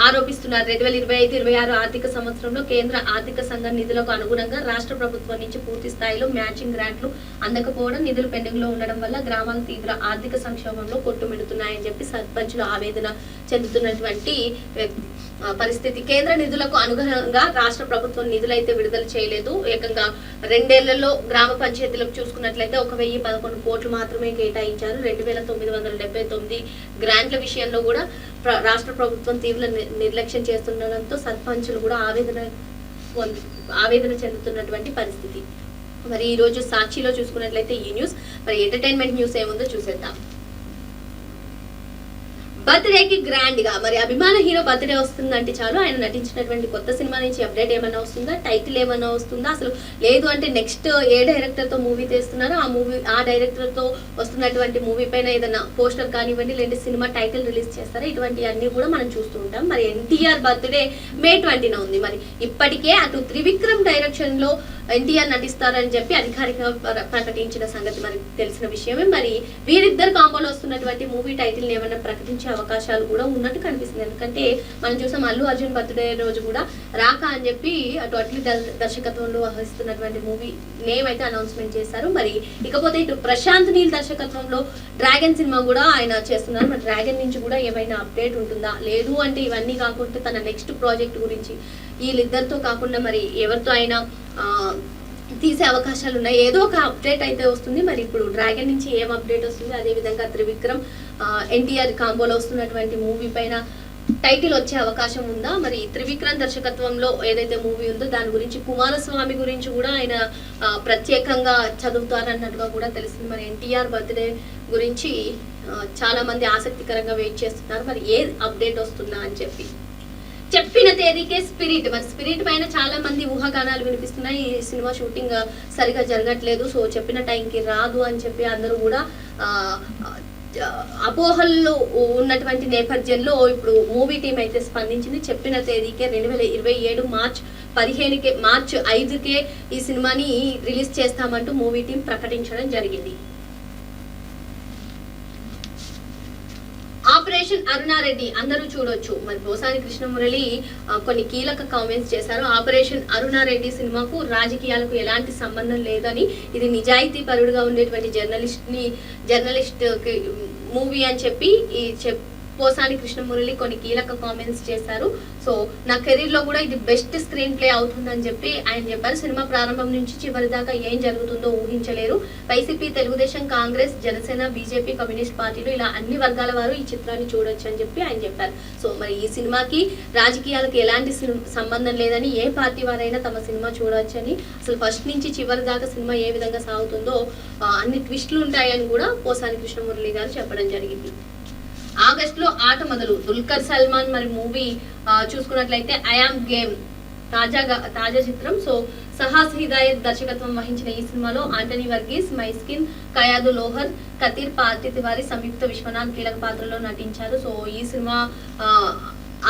ఆరోపిస్తున్నారు. 2025-26 ఆర్థిక సంవత్సరంలో కేంద్ర ఆర్థిక సంఘం నిధులకు అనుగుణంగా రాష్ట్ర ప్రభుత్వం నుంచి పూర్తి స్థాయిలో మ్యాచింగ్ గ్రాంట్లు అందకపోవడం, నిధులు పెండింగ్ లో ఉండడం వల్ల గ్రామాలు తీవ్ర ఆర్థిక సంక్షోభంలో కొట్టుమిడుతున్నాయని చెప్పి సర్పంచులు ఆవేదన చెందుతున్నటువంటి పరిస్థితి. కేంద్ర నిధులకు అనుగుణంగా రాష్ట్ర ప్రభుత్వం నిధులైతే విడుదల చేయలేదు. ఏకంగా 2 ఏళ్లలో గ్రామ పంచాయతీలకు చూసుకున్నట్లయితే 1011 కోట్లు మాత్రమే కేటాయించారు. 2979 గ్రాంట్ల విషయంలో కూడా రాష్ట్ర ప్రభుత్వం తీవ్ర నిర్లక్ష్యం చేస్తుండడంతో సర్పంచులు కూడా ఆవేదన చెందుతున్నటువంటి పరిస్థితి. మరి ఈ రోజు సాక్షిలో చూసుకున్నట్లయితే ఈ న్యూస్, మరి ఎంటర్టైన్మెంట్ న్యూస్ ఏముందో చూసేద్దాం. బర్త్డేకి గ్రాండ్ గా మరి అభిమాన హీరో బర్త్డే వస్తుందంటే చాలు ఆయన నటించినటువంటి కొత్త సినిమా నుంచి అప్డేట్ ఏమన్నా వస్తుందా, టైటిల్ ఏమన్నా వస్తుందా, అసలు లేదు అంటే నెక్స్ట్ ఏ డైరెక్టర్ తో మూవీ తీస్తున్నారో ఆ డైరెక్టర్ తో వస్తున్నటువంటి మూవీ పైన ఏదైనా పోస్టర్ కానివ్వండి లేదంటే సినిమా టైటిల్ రిలీజ్ చేస్తారా, ఇటువంటి అన్ని కూడా మనం చూస్తూ ఉంటాం. మరి ఎన్టీఆర్ బర్త్డే మే 20న ఉంది. మరి ఇప్పటికే అటు త్రివిక్రమ్ డైరెక్షన్ లో ఎన్టీఆర్ నటిస్తారని చెప్పి అధికారికంగా ప్రకటించిన సంగతి మనకి తెలిసిన విషయమే. మరి వీరిద్దరు కాంబోలో వస్తున్నటువంటి మూవీ టైటిల్ ని ఏమన్నా ప్రకటించే అవకాశాలు కూడా ఉన్నట్టు కనిపిస్తుంది. ఎందుకంటే మనం చూసాం అల్లు అర్జున్ బర్త్డే రోజు కూడా రాక అని చెప్పి అటు అట్లీ దర్శకత్వంలో వహిస్తున్నటువంటి మూవీ నేమ్ అయితే అనౌన్స్మెంట్ చేశారు. మరి ఇకపోతే ఇటు ప్రశాంత్ నీల్ దర్శకత్వంలో డ్రాగన్ సినిమా కూడా ఆయన చేస్తున్నారు. మరి డ్రాగన్ నుంచి కూడా ఏమైనా అప్డేట్ ఉంటుందా, లేదు అంటే ఇవన్నీ కాకుండా తన నెక్స్ట్ ప్రాజెక్ట్ గురించి వీళ్ళిద్దరితో కాకుండా మరి ఎవరితో అయినా తీసే అవకాశాలు ఉన్నాయి. ఏదో ఒక అప్డేట్ అయితే వస్తుంది. మరి ఇప్పుడు డ్రాగన్ నుంచి ఏం అప్డేట్ వస్తుంది, అదే విధంగా త్రివిక్రమ్ ఎన్టీఆర్ కాంబోలో వస్తున్నటువంటి మూవీ పైన టైటిల్ వచ్చే అవకాశం ఉందా? మరి త్రివిక్రమ్ దర్శకత్వంలో ఏదైతే మూవీ ఉందో దాని గురించి కుమారస్వామి గురించి కూడా ఆయన ప్రత్యేకంగా చదువుతారన్నట్టుగా కూడా తెలిసింది. మరి ఎన్టీఆర్ బర్త్డే గురించి చాలా మంది ఆసక్తికరంగా వెయిట్ చేస్తున్నారు. మరి ఏ అప్డేట్ వస్తుందా అని చెప్పిన తేదీకే స్పిరిట్. మరి స్పిరిట్ పైన చాలా మంది ఊహాగానాలు వినిపిస్తున్నాయి. ఈ సినిమా షూటింగ్ సరిగా జరగట్లేదు, సో చెప్పిన టైంకి రాదు అని చెప్పి అందరూ కూడా అపోహల్లో ఉన్నటువంటి నేపథ్యంలో ఇప్పుడు మూవీ టీం అయితే స్పందించింది. చెప్పిన తేదీకే 2027 మార్చి 5కే ఈ సినిమాని రిలీజ్ చేస్తామంటూ మూవీ టీం ప్రకటించడం జరిగింది. ఆపరేషన్ అరుణారెడ్డి అందరూ చూడొచ్చు. మరి పోసాని కృష్ణమురళి కొన్ని కీలక కామెంట్స్ చేశారు. ఆపరేషన్ అరుణారెడ్డి సినిమాకు రాజకీయాలకు ఎలాంటి సంబంధం లేదని, ఇది నిజాయితీ పరుడుగా ఉండేటువంటి జర్నలిస్ట్ మూవీ అని చెప్పి పోసాని కృష్ణమురళి కొన్ని కీలక కామెంట్స్ చేశారు. సో నా కెరీర్ లో కూడా ఇది బెస్ట్ స్క్రీన్ ప్లే అవుతుందని చెప్పి ఆయన చెప్పారు. సినిమా ప్రారంభం నుంచి చివరి దాకా ఏం జరుగుతుందో ఊహించలేరు. వైసీపీ, తెలుగుదేశం, కాంగ్రెస్, జనసేన, బీజేపీ, కమ్యూనిస్ట్ పార్టీలు ఇలా అన్ని వర్గాల వారు ఈ చిత్రాన్ని చూడొచ్చు అని చెప్పి ఆయన చెప్పారు. సో మరి ఈ సినిమాకి రాజకీయాలకు ఎలాంటి సంబంధం లేదని, ఏ పార్టీ వారైనా తమ సినిమా చూడొచ్చు అని, అసలు ఫస్ట్ నుంచి చివరి దాకా సినిమా ఏ విధంగా సాగుతుందో అన్ని ట్విస్టులు ఉంటాయని కూడా పోసాని కృష్ణమురళి గారు చెప్పడం జరిగింది. ఆగస్టులో ఆట మొదలు. దుల్కర్ సల్మాన్ మరి మూవీ చూసుకున్నట్లయితే ఐఆమ్ గేమ్ తాజా చిత్రం. సో సహాస్ హిదాయత్ దర్శకత్వం వహించిన ఈ సినిమాలో ఆంటనీ వర్గీస్, మైస్కిన్, కయాదు లోహర్, కతీర్, పార్తి తివారీ, సంయుక్త విశ్వనాథ్ కీలక పాత్రలో నటించారు. సో ఈ సినిమా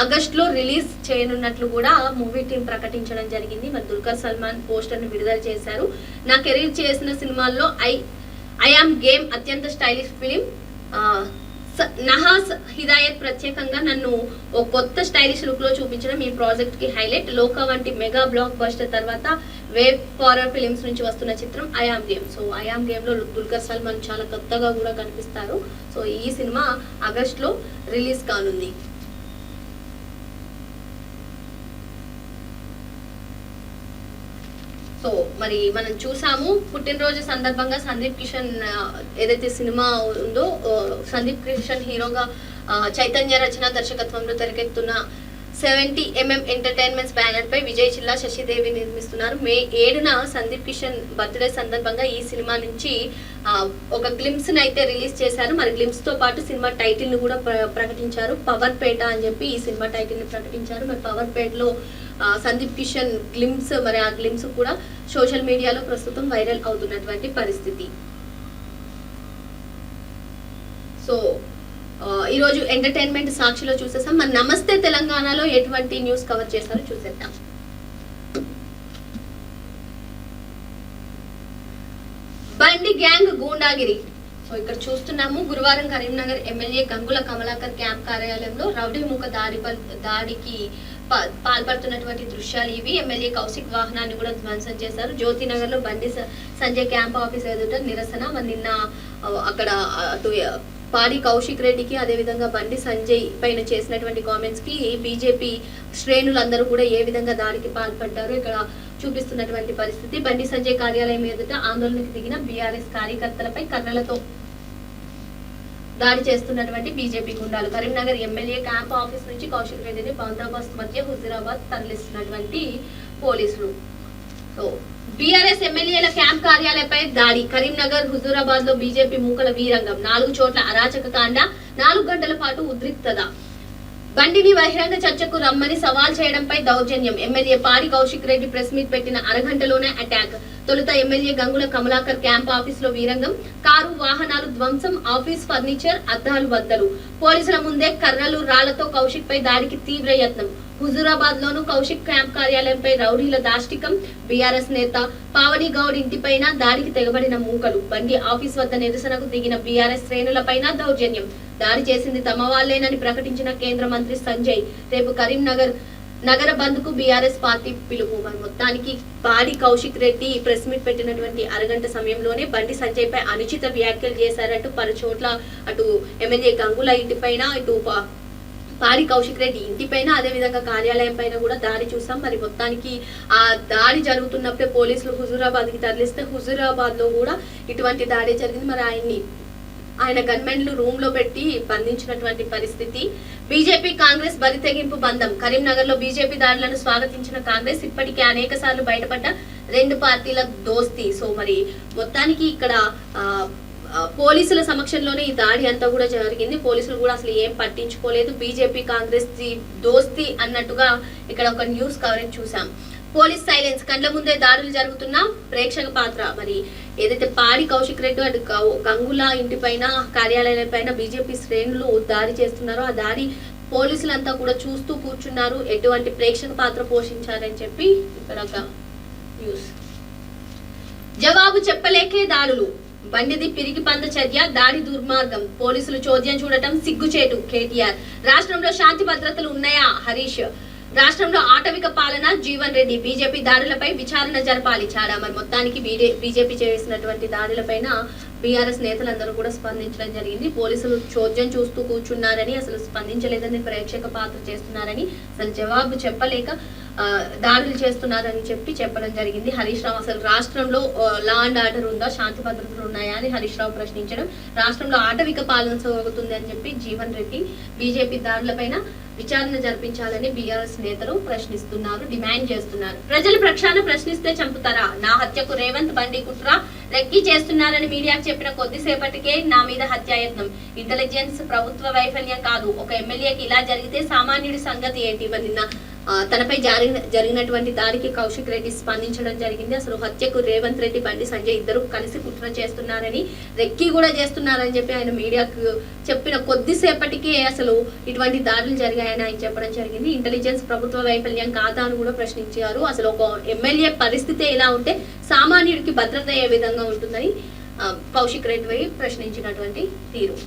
ఆగస్టులో రిలీజ్ చేయనున్నట్లు కూడా మూవీ టీం ప్రకటించడం జరిగింది. మరి దుల్కర్ సల్మాన్ పోస్టర్ ను విడుదల చేశారు. నా కెరీర్ చేసిన సినిమాల్లో ఐఆమ్ గేమ్ అత్యంత స్టైలిష్ ఫిలిం. నహాస్ హిదాయత్ ప్రత్యేకంగా నన్ను ఓ కొత్త స్టైలిష్ లుక్ లో చూపించడం ఈ ప్రాజెక్ట్ కి హైలైట్. లోకా వంటి మెగా బ్లాక్ బస్టర్ తర్వాత వేవ్ హారర్ ఫిలిమ్స్ నుంచి వస్తున్న చిత్రం I am game. So I am game లో దుల్కర్ సల్మాన్ చాలా కొత్తగా కూడా కనిపిస్తారు. సో ఈ సినిమా ఆగస్ట్ లో రిలీజ్ కానుంది. సో మరి మనం చూసాము, పుట్టినరోజు సందర్భంగా సందీప్ కిషన్ ఏదైతే సినిమా ఉందో, సందీప్ కిషన్ హీరోగా చైతన్య రచన దర్శకత్వంలో తెరకెక్కుతున్న 70mm ఎంటర్టైన్మెంట్స్ బ్యానర్ పై విజయ్ చిల్లా, శశిదేవి నిర్మిస్తున్నారు. మే 7న సందీప్ కిషన్ బర్త్డే సందర్భంగా ఈ సినిమా నుంచి ఒక గ్లిమ్స్ ని అయితే రిలీజ్ చేశారు. మరి గ్లిమ్స్ తో పాటు సినిమా టైటిల్ ని కూడా ప్రకటించారు. పవర్ పేట అని చెప్పి ఈ సినిమా టైటిల్ ని ప్రకటించారు. మరి పవర్ పేటలో సందీప్ కిషన్ గ్లిమ్స్, మరి ఆ గ్లిమ్స్ కూడా సోషల్ మీడియాలో ప్రస్తుతం వైరల్ అవుతున్నటువంటి పరిస్థితి. సో ఈరోజు ఎంటర్టైన్మెంట్ సాక్షిలో చూసేసాం. మరి నమస్తే తెలంగాణలో ఎటువంటి న్యూస్ కవర్ చేశారో చూసేద్దాం. బండి గ్యాంగ్ గూండాగిరి. సో ఇక్కడ చూస్తున్నాము, గురువారం కరీంనగర్ ఎమ్మెల్యే గంగుల కమలాకర్ క్యాంప్ కార్యాలయంలో రౌడీ ముఖ దాడికి పాల్పడుతున్నటువంటి దృశ్యాలు ఇవి. ఎమ్మెల్యే కౌశిక్ వాహనాన్ని కూడా ధ్వంసం చేశారు. జ్యోతినగర్ లో బండి సంజయ్ క్యాంప్ ఆఫీస్ ఎదుట నిరసన. మరి నిన్న అక్కడ అటు పాడి కౌశిక్ రెడ్డికి, అదేవిధంగా బండి సంజయ్ పైన చేసినటువంటి కామెంట్స్ కి బీజేపీ శ్రేణులందరూ కూడా ఏ విధంగా దాడికి పాల్పడ్డారు ఇక్కడ చూపిస్తున్నటువంటి పరిస్థితి. బండి సంజయ్ కార్యాలయం ఎదుట ఆందోళనకు దిగిన బీఆర్ఎస్ కార్యకర్తలపై కర్రలతో దాడి చేస్తున్నటువంటి బీజేపీ గుండాలు. కరీంనగర్ ఎమ్మెల్యే క్యాంప్ ఆఫీస్ నుంచి కౌశిక్ రెడ్డిని బందోబస్తు మధ్య హుజూరాబాద్ తరలిస్తున్నటువంటి పోలీసులు. సో బీఆర్ఎస్ ఎమ్మెల్యేల క్యాంప్ కార్యాలయంపై దాడి. కరీంనగర్, హుజూరాబాద్ లో బీజేపీ మూకల వీరంగం. 4 చోట్ల అరాచక కాండ. 4 గంటల పాటు ఉద్రిక్తత. బండిని బహిరంగ చర్చకు రమ్మని సవాల్ చేయడంపై దౌర్జన్యం. ఎమ్మెల్యే పాడి కౌశిక్ రెడ్డి ప్రెస్ మీట్ పెట్టిన అరగంటలోనే అటాక్. తొలుత MLA Gangula Kamalakar camp office లో వీరంగం. కారు, వాహనాలు ధ్వంసం, ఆఫీస్ ఫర్నిచర్, అద్దాలు బద్దలు. పోలీసుల ముందే కర్రలు, రాళ్లతో కౌశిక్ పై దాడికి తీవ్ర యత్నం. హుజూరాబాద్ లోను కౌశిక్ క్యాంప్ కార్యాలయంపై రౌడీల దాష్టికం. బీఆర్ఎస్ నేత పావని గౌడ్ ఇంటిపైన దాడికి తెగబడిన మూకలు. బండి ఆఫీస్ వద్ద నిరసనకు దిగిన బీఆర్ఎస్ శ్రేణులపైన దౌర్జన్యం. దాడి చేసింది తమ వాళ్లేనని ప్రకటించిన కేంద్ర మంత్రి సంజయ్. రేపు కరీంనగర్ నగర బంద్ కు బీఆర్ఎస్ పార్టీ పిలుపు. మొత్తానికి పాడి కౌశిక్ రెడ్డి ప్రెస్ మీట్ పెట్టినటువంటి అరగంట సమయంలోనే బండి సంజయ్ పై అనుచిత వ్యాఖ్యలు చేశారంటూ పలు చోట్ల అటు ఎమ్మెల్యే గంగుల ఇంటిపైన, ఇటు పాడి కౌశిక్ రెడ్డి ఇంటిపైన, అదే విధంగా కార్యాలయం పైన కూడా దాడి చూసాం. మరి మొత్తానికి ఆ దాడి జరుగుతున్నప్పుడే పోలీసులు హుజూరాబాద్ కి తరలిస్తే హుజూరాబాద్ లో కూడా ఇటువంటి దాడి జరిగింది. మరి ఆయన్ని ఆయన గన్మెన్లు రూమ్ లో పెట్టి బంధించినటువంటి పరిస్థితి. బీజేపీ కాంగ్రెస్ బరితెగింపు బంధం. కరీంనగర్ లో బీజేపీ దాడులను స్వాగతించిన కాంగ్రెస్ ఇప్పటికే అనేక సార్లు బయటపడ్డ రెండు పార్టీల దోస్తీ. సో మరి మొత్తానికి ఇక్కడ పోలీసుల సమక్షంలోనే ఈ దాడి అంతా కూడా జరిగింది. పోలీసులు కూడా అసలు ఏం పట్టించుకోలేదు. బీజేపీ కాంగ్రెస్ దోస్తీ అన్నట్టుగా ఇక్కడ ఒక న్యూస్ కవరేజ్ చూసాం. Police silence. కండ్ల ముందే దాడులు జరుగుతున్న ప్రేక్షక పాత్ర. మరి ఏదైతే పాడి కౌశిక్ రెడ్డి అటు గంగుల ఇంటిపైన కార్యాలయాలపైన బీజేపీ శ్రేణులు దాడి చేస్తున్నారో ఆ దాడి పోలీసులంతా కూడా చూస్తూ కూర్చున్నారు. ఎటువంటి ప్రేక్షక పాత్ర పోషించారని చెప్పి ఇక్కడ ఒక న్యూస్. జవాబు చెప్పలేకే దాడులు. బండిది పిరికి పంద చర్య, దాడి దుర్మార్గం. పోలీసులు చోద్యం చూడటం సిగ్గుచేటు. కేటీఆర్. రాష్ట్రంలో శాంతి భద్రతలు ఉన్నాయా? హరీష్. రాష్ట్రంలో ఆటవిక పాలన. జీవన్ రెడ్డి. బీజేపీ దాడులపై విచారణ జరపాలి. చాడా. మరి మొత్తానికి బీజేపీ చేసినటువంటి దాడులపైన బీఆర్ఎస్ నేతలందరూ కూడా స్పందించడం జరిగింది. పోలీసులు చోద్యం చూస్తూ కూర్చున్నారని, అసలు స్పందించలేదని, ప్రేక్షక పాత్ర చేస్తున్నారని, అసలు జవాబు చెప్పలేక దాడులు చేస్తున్నారని చెప్పడం జరిగింది. హరీష్ రావు అసలు రాష్ట్రంలో లా అండ్ ఆర్డర్ ఉందా, శాంతి భద్రతలు ఉన్నాయా అని హరీష్ రావు ప్రశ్నించడం, రాష్ట్రంలో ఆటవిక పాలన సాగుతుంది అని చెప్పి జీవన్ రెడ్డి బీజేపీ దాడులపైన విచారణ జరిపించాలని బీఆర్ఎస్ నేతలు ప్రశ్నిస్తున్నారు, డిమాండ్ చేస్తున్నారు. ప్రజల ప్రక్షాళన ప్రశ్నిస్తే చంపుతారా? నా హత్యకు రేవంత్ బండి కుట్ర రెక్కి చేస్తున్నారని మీడియాకు చెప్పిన కొద్దిసేపటికే నా మీద హత్యాయత్నం. ఇంటెలిజెన్స్ ప్రభుత్వ వైఫల్యం కాదు. ఒక ఎమ్మెల్యేకి ఇలా జరిగితే సామాన్యుడి సంగతి ఏంటి? నిన్న తనపై జరిగినటువంటి దాడికి కౌశిక్ రెడ్డి స్పందించడం జరిగింది. అసలు హత్యకు రేవంత్ రెడ్డి, బండి సంజయ్ ఇద్దరు కలిసి కుట్ర చేస్తున్నారని, రెక్కి కూడా చేస్తున్నారని చెప్పి ఆయన మీడియాకు చెప్పిన కొద్దిసేపటికే అసలు ఇటువంటి దాడులు జరిగాయని ఆయన చెప్పడం జరిగింది. ఇంటెలిజెన్స్ ప్రభుత్వ వైఫల్యం కాదా అని కూడా ప్రశ్నించారు. అసలు ఒక ఎమ్మెల్యే పరిస్థితి ఎలా ఉంటే సామాన్యుడికి భద్రత ఏ విధంగా ఉంటుందని కౌశిక్ రెడ్డి ప్రశ్నించినటువంటి తీరు.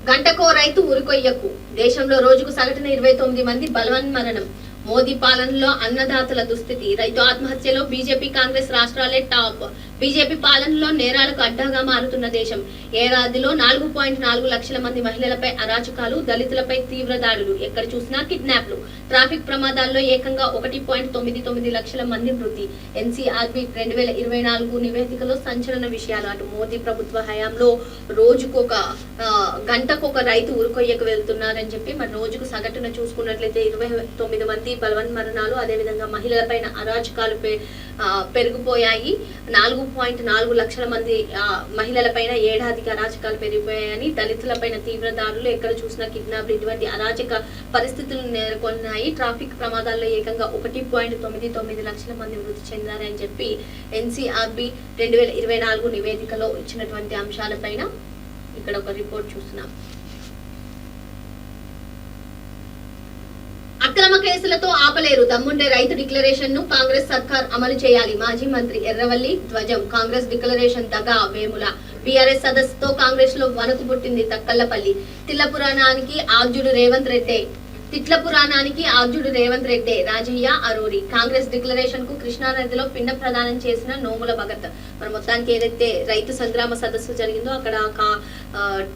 గంటకో రైతు ఉరికొయ్యకు. దేశంలో రోజుకు సగటున 29 మంది బలవన్మరణం. మోదీ పాలనలో అన్నదాతల దుస్థితి. రైతు ఆత్మహత్యలో బీజేపీ కాంగ్రెస్ రాష్ట్రాలే టాప్. బీజేపీ పాలనలో నేరాలకు అడ్డాగా మారుతున్న దేశం. ఏడాదిలో 4.4 లక్షల మంది మహిళలపై అరాచకాలు, దళితులపై తీవ్ర దాడులు, ఎక్కడ చూసినా కిడ్నాప్లు, ట్రాఫిక్ ప్రమాదాల్లో ఏకంగా 1.99 లక్షల మంది మృతి. ఎన్సీఆర్బీ 2024 నివేదికలో సంచలన విషయాలు. అటు మోదీ ప్రభుత్వ హయాంలో గంటకొక రైతు ఉరికొయ్యకు వెళ్తున్నారని చెప్పి, మరి రోజుకు సగటున చూసుకున్నట్లయితే 29 మంది బలవన్మరణాలు, అదేవిధంగా మహిళలపైన అరాచకాలు పెరిగిపోయాయి. 4.4 లక్షల మంది మహిళలపైన ఏడాదికి అరాచకాలు పెరిగిపోయాయని, దళితులపైన తీవ్ర దాడులు, ఎక్కడ చూసినా కిడ్నాప్లు, ఇటువంటి అరాచక పరిస్థితులు నెలకొన్నాయి. ట్రాఫిక్ ప్రమాదాల్లో ఏకంగా 1.99 లక్షల మంది మృతి చెందారని చెప్పి ఎన్సీఆర్బీ 2024 నివేదికలో ఇచ్చినటువంటి అంశాలపైన ఇక్కడ ఒక రిపోర్ట్ చూస్తున్నాం. అక్రమ కేసులతో ఆపలేరు. దమ్ముండే రైతు డిక్లరేషన్ ను కాంగ్రెస్ సర్కార్ అమలు చేయాలి. మాజీ మంత్రి ఎర్రవల్లి ధ్వజం. కాంగ్రెస్ డిక్లరేషన్ దగా. వేముల. బీఆర్ఎస్ సదస్సుతో కాంగ్రెస్ లో వణుకు పుట్టింది. తక్కల్లపల్లి. తిట్ల పురాణానికి ఆర్జుడు రేవంత్ రెడ్డి. రాజయ్య అరూరి. కాంగ్రెస్ డిక్లరేషన్ కు కృష్ణానదిలో పిండ ప్రదానం చేసిన నోముల భగత్. మరి మొత్తానికి ఏదైతే రైతు సంగ్రామ సదస్సు జరిగిందో అక్కడ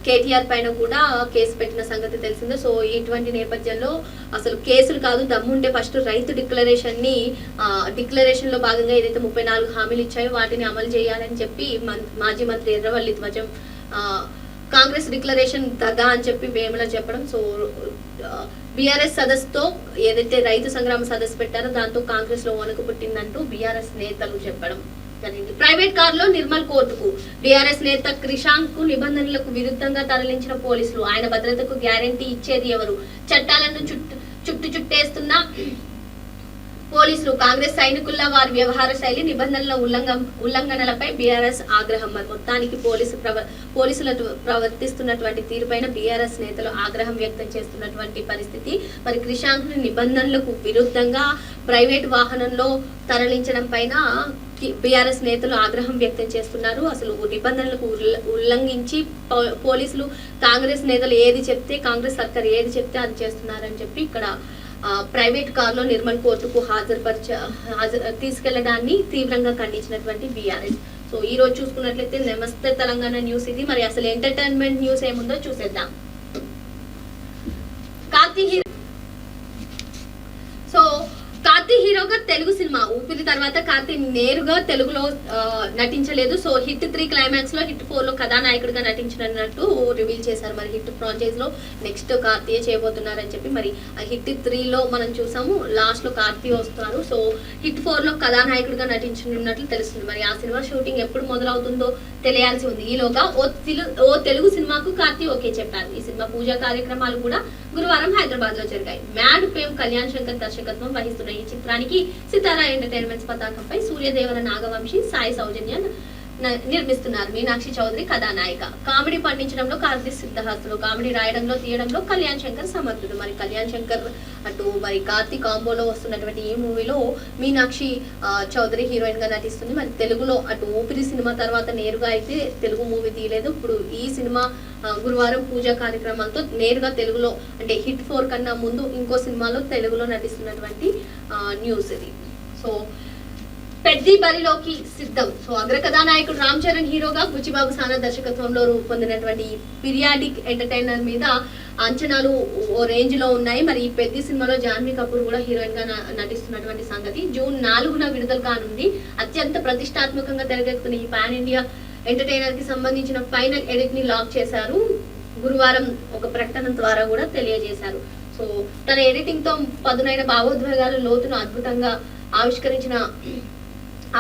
కేటీఆర్ పైన కూడా కేసు పెట్టిన సంగతి తెలిసిందే. సో ఇటువంటి నేపథ్యంలో అసలు కేసులు కాదు, దమ్ముంటే ఫస్ట్ రైతు డిక్లరేషన్ లో భాగంగా ఏదైతే 34 హామీలు ఇచ్చాయో వాటిని అమలు చేయాలని చెప్పి మాజీ మంత్రి ఎర్రవల్లి ధ్వజం కాంగ్రెస్ డిక్లరేషన్ దగా అని చెప్పి వేముల చెప్పడం. సో బీఆర్ఎస్ సదస్సుతో ఏదైతే రైతు సంగ్రామ సదస్సు పెట్టారో దాంతో కాంగ్రెస్ లో వణుకు పుట్టిందంటూ బీఆర్ఎస్ నేతలు చెప్పడం జరిగింది. ప్రైవేట్ కారులో నిర్మల్ కోర్టుకు. బీఆర్ఎస్ నేత క్రిషాంక్ కు నిబంధనలకు విరుద్ధంగా తరలించిన పోలీసులు. ఆయన భద్రతకు గ్యారంటీ ఇచ్చేది ఎవరు? చట్టాలను చుట్టేస్తున్న పోలీసులు. కాంగ్రెస్ సైనికుల్లా వారి వ్యవహార శైలి, నిబంధనల ఉల్లంఘనలపై బీఆర్ఎస్ ఆగ్రహం. మరి మొత్తానికి పోలీసులు ప్రవర్తిస్తున్నటువంటి తీరుపైన బీఆర్ఎస్ నేతలు ఆగ్రహం వ్యక్తం చేస్తున్నటువంటి పరిస్థితి. మరి క్రిషాంక్ ని నిబంధనలకు విరుద్ధంగా ప్రైవేట్ వాహనంలో తరలించడం పైన బీఆర్ఎస్ నేతలు ఆగ్రహం వ్యక్తం చేస్తున్నారు. అసలు నిబంధనలకు ఉల్లంఘించి పోలీసులు కాంగ్రెస్ నేతలు ఏది చెప్తే, కాంగ్రెస్ సర్కార్ ఏది చెప్తే అది చేస్తున్నారని చెప్పి ఇక్కడ ప్రైవేట్ కారులో నిర్మల్ కోర్టుకు తీసుకెళ్లడాన్ని తీవ్రంగా ఖండించినటువంటి బీఆర్ఎస్. సో ఈ రోజు చూసుకున్నట్లయితే నమస్తే తెలంగాణ న్యూస్ ఇది. మరి అసలు ఎంటర్టైన్మెంట్ న్యూస్ ఏముందో చూసేద్దాం. కార్తీ హీరోగా తెలుగు సినిమా ఊపిరి తర్వాత కార్తీ నేరుగా తెలుగులో నటించలేదు. సో హిట్ 3 క్లైమాక్స్ లో హిట్ 4 లో కథానాయకుడిగా నటించినట్టు రివీల్ చేశారు. మరి హిట్ ఫ్రాంచైజ్ లో నెక్స్ట్ కార్తీయే చేయబోతున్నారని చెప్పి మరి హిట్ 3 లో మనం చూసాము, లాస్ట్ లో కార్తీ వస్తున్నారు. సో హిట్ 4 లో కథానాయకుడిగా నటించనున్నట్లు తెలుస్తుంది. మరి ఆ సినిమా షూటింగ్ ఎప్పుడు మొదలవుతుందో తెలియాల్సి ఉంది. ఈలోగా ఓ తెలుగు సినిమాకు కార్తీ ఓకే చెప్పారు. ఈ సినిమా పూజా కార్యక్రమాలు కూడా గురువారం హైదరాబాద్ లో జరిగాయి. మ్యాడ్ ఫేమ్ కళ్యాణ్ శంకర్ దర్శకత్వం వహిస్తున్న ఈ చిత్రానికి సితారా ఎంటర్టైన్మెంట్స్ పతాకంపై సూర్యదేవర నాగవంశి, సాయి సౌజన్య నిర్మిస్తున్నారు. మీనాక్షి చౌదరి కథానాయిక. కామెడీ పండించడంలో కార్తీ సిద్ధహస్తుడు, కామెడీ రాయడంలో తీయడంలో కళ్యాణ్ శంకర్ సమర్థుడు. మరి కళ్యాణ్ శంకర్ అటు మరి కార్తీ కాంబోలో వస్తున్నటువంటి ఈ మూవీలో మీనాక్షి చౌదరి హీరోయిన్ గా నటిస్తుంది. మరి తెలుగులో అటు ఊపిరి సినిమా తర్వాత నేరుగా అయితే తెలుగు మూవీ తీయలేదు. ఇప్పుడు ఈ సినిమా గురువారం పూజా కార్యక్రమాలతో నేరుగా తెలుగులో అంటే హిట్ 4 కన్నా ముందు ఇంకో సినిమాలో తెలుగులో నటిస్తున్నటువంటి న్యూస్ ఇది. సో పెద్ది బరిలోకి సిద్ధం. సో అగ్ర కథానాయకుడు రామ్ చరణ్ హీరోగా బుచ్చిబాబు సానా దర్శకత్వంలో రూపొందినటువంటి ఎంటర్టైనర్ మీద అంచనాలు ఓ రేంజ్ లో ఉన్నాయి. మరి ఈ పెద్ది సినిమాలో జాన్వీ కపూర్ కూడా హీరోయిన్ గా నటిస్తున్నటువంటి సంగతి. జూన్ 4న విడుదల కానుంది. అత్యంత ప్రతిష్టాత్మకంగా తెరకెక్కుతున్న ఈ పాన్ ఇండియా ఎంటర్టైనర్ కి సంబంధించిన ఫైనల్ ఎడిట్ ని లాక్ చేశారు. గురువారం ఒక ప్రకటన ద్వారా కూడా తెలియజేశారు. సో తన ఎడిటింగ్ తో పదునైన భావోద్వేగాల లోతును అద్భుతంగా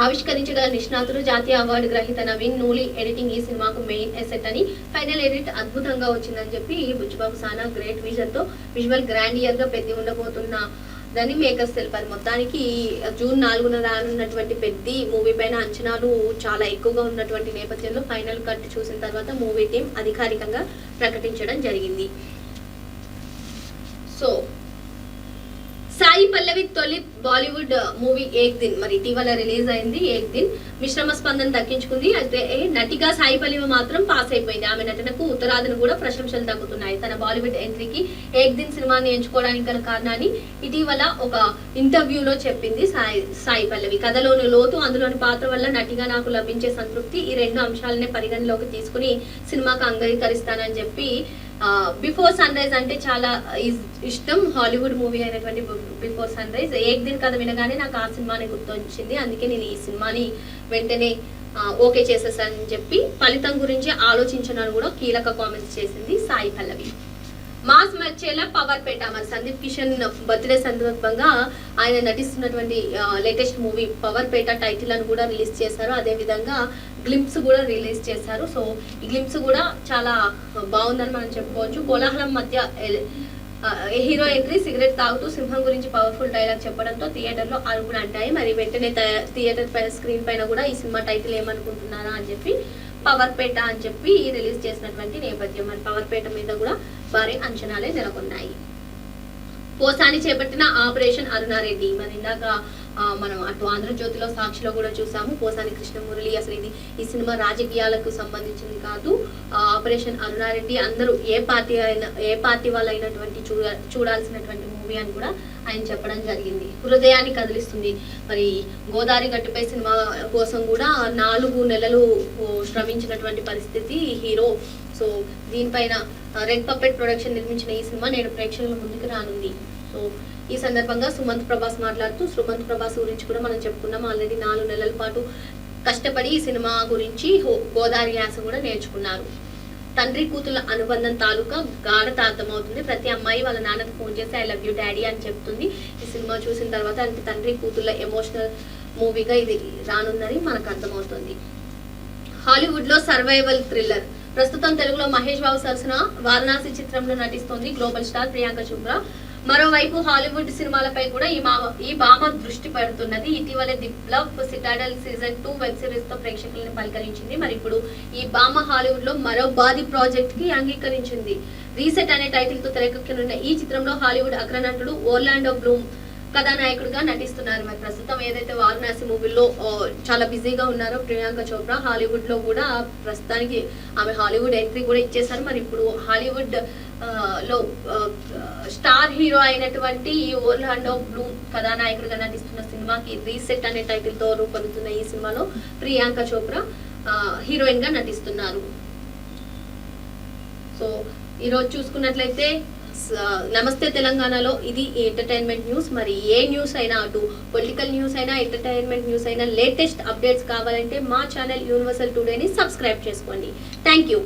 ఆవిష్కరించగల నిష్ణాతులు, జాతీయ అవార్డు గ్రహీత నవీన్ నూలి ఎడిటింగ్ ఈ సినిమాకు మెయిన్ ఎసెట్ అని, ఫైనల్ ఎడిట్ అద్భుతంగా వచ్చిందని చెప్పి బుచ్చిబాబు సానా గ్రేట్ విజన్ తో విజువల్ గ్రాండియర్ గా పెద్ది ఉండబోతున్న దాన్ని మేకర్స్ తెలిపారు. మొత్తానికి జూన్ 4న రానున్నటువంటి పెద్ది మూవీ పైన అంచనాలు చాలా ఎక్కువగా ఉన్నటువంటి నేపథ్యంలో ఫైనల్ కట్ చూసిన తర్వాత మూవీ టీం అధికారికంగా ప్రకటించడం జరిగింది. సో సాయి పల్లవి తొలి బాలీవుడ్ మూవీ ఏక్ దిన్ మరి ఇటీవల రిలీజ్ అయింది. ఏక్ దిన్ మిశ్రమ స్పందన దక్కించుకుంది. అయితే నటిగా సాయి పల్లవి మాత్రం పాస్ అయిపోయింది. ఆమె నటనకు ఉత్తరాదిన కూడా ప్రశంసలు దక్కుతున్నాయి. తన బాలీవుడ్ ఎంట్రీకి ఏక్ దిన్ సినిమాని ఎంచుకోవడానికి గల కారణాన్ని ఇటీవల ఒక ఇంటర్వ్యూలో చెప్పింది సాయి పల్లవి. కథలోని లోతు, అందులోని పాత్ర వల్ల నటిగా నాకు లభించే సంతృప్తి, ఈ 2 అంశాలనే పరిగణలోకి తీసుకుని సినిమాకు అంగీకరిస్తానని చెప్పి బిఫోర్ సన్ రైజ్ అంటే చాలా ఇష్టం. హాలీవుడ్ మూవీ అయినటువంటి బిఫోర్ సన్ రైజ్ ఏక్ దిన్ కథ వినగానే నాకు ఆ సినిమాని గుర్తొచ్చింది. అందుకే నేను ఈ సినిమాని వెంటనే ఓకే చేసేసానని చెప్పి ఫలితం గురించి ఆలోచించనని కూడా కీలక కామెంట్స్ చేసింది సాయి పల్లవి. మాస్ మర్చేలా పవర్ పేట మరి సందీప్ కిషన్ బర్త్డే సందర్భంగా ఆయన నటిస్తున్నటువంటి లేటెస్ట్ మూవీ పవర్ పేట టైటిల్ అని కూడా రిలీజ్ చేశారు. అదే విధంగా గ్లింప్స్ కూడా రిలీజ్ చేశారు. సో ఈ గ్లింప్స్ కూడా చాలా బాగుందని మనం చెప్పుకోవచ్చు. కోలాహలం మధ్య హీరో ఎంట్రీ, సిగరెట్ తాగుతూ సింహం గురించి పవర్ఫుల్ డైలాగ్ చెప్పడంతో థియేటర్లో అరుపులు అంటాయి. మరి వెంటనే థియేటర్ స్క్రీన్ పైన కూడా ఈ సినిమా టైటిల్ ఏమనుకుంటున్నారా అని చెప్పి పవర్ పేట అని చెప్పి రిలీజ్ చేసినటువంటి నేపథ్యం. మరి పవర్ పేట మీద కూడా భారీ అంచనాలే నెలకొన్నాయి. పోసాని చేపట్టిన ఆపరేషన్ అరుణారెడ్డి మరి ఇందాక మనం అటు ఆంధ్రజ్యోతిలో, సాక్షిలో కూడా చూసాము. పోసాని కృష్ణమురళి అసలు ఈ సినిమా రాజకీయాలకు సంబంధించింది కాదు, ఆపరేషన్ అరుణారెడ్డి అందరూ ఏ పార్టీ వాళ్ళైనటువంటి చూడాల్సినటువంటి మూవీ అని కూడా ఆయన చెప్పడం జరిగింది. హృదయాన్ని కదిలిస్తుంది. మరి గోదావరి గట్టుపై సినిమా కోసం కూడా 4 నెలలు శ్రమించినటువంటి పరిస్థితి హీరో. సో దీనిపైన రెడ్ పప్పెట్ ప్రొడక్షన్ నిర్మించిన ఈ సినిమా నేడు ప్రేక్షకుల ముందుకు రానుంది. సో ఈ సందర్భంగా సుమంత్ ప్రభాస్ మాట్లాడుతూ, సుమంత్ ప్రభాస్ గురించి కూడా మనం చెప్పుకున్నాం. ఆల్రెడీ 4 నెలల పాటు కష్టపడి ఈ సినిమా గురించి గోదావరి యాస కూడా నేర్చుకున్నారు. తండ్రి కూతుల అనుబంధం తాలూకా గాఢత అర్థమవుతుంది. ప్రతి అమ్మాయి వాళ్ళ నాన్నకు ఫోన్ చేసి ఐ లవ్ యూ డాడీ అని చెప్తుంది. ఈ సినిమా చూసిన తర్వాత అంటే తండ్రి కూతుళ్ళ ఎమోషనల్ మూవీగా ఇది రానుందని మనకు అర్థమవుతుంది. హాలీవుడ్ లో సర్వైవల్ థ్రిల్లర్. ప్రస్తుతం తెలుగులో మహేష్ బాబు సరసన వారణాసి చిత్రంలో నటిస్తోంది గ్లోబల్ స్టార్ ప్రియాంక చోప్రా. మరోవైపు హాలీవుడ్ సినిమాలపై కూడా ఈ భామ దృష్టి పెడుతున్నది. ఇటీవలే the love Citadel season 2 web series తో ప్రేక్షకులను పలకరించింది. మరి ఇప్పుడు ఈ భామ హాలీవుడ్ లో మరో బాది ప్రాజెక్ట్ కి అంగీకరించింది. రీసెట్ అనే టైటిల్ తో తెరకెక్కనున్న ఈ చిత్రంలో హాలీవుడ్ అగ్రనటుడు ఓర్లాండో బ్లూమ్ కథానాయకుడిగా నటిస్తున్నారు. మరి ప్రస్తుతం ఏదైతే వారణాసి మూవీలో చాలా బిజీగా ఉన్నారో ప్రియాంక చోప్రా, హాలీవుడ్ లో కూడా ప్రస్తుతానికి ఆమె హాలీవుడ్ ఎంట్రీ కూడా ఇచ్చేసారు. మరి ఇప్పుడు హాలీవుడ్ లో స్టార్ హీరో అయినటువంటి ఈ ఓర్లాండో బ్లూమ్ కథానాయకుడిగా నటిస్తున్న సినిమాకి రీసెట్ అనే టైటిల్ తో రూపొందుతున్న ఈ సినిమాలో ప్రియాంక చోప్రా హీరోయిన్ గా నటిస్తున్నారు. సో ఈరోజు చూసుకున్నట్లయితే నమస్తే తెలంగాణలో ఇది ఎంటర్టైన్మెంట్ న్యూస్. మరి ఏ న్యూస్ అయినా, అటు పొలిటికల్ న్యూస్ అయినా, ఎంటర్టైన్మెంట్ న్యూస్ అయినా, లేటెస్ట్ అప్డేట్స్ కావాలంటే మా ఛానల్ యూనివర్సల్ టుడేని సబ్స్క్రైబ్ చేసుకోండి. Thank you.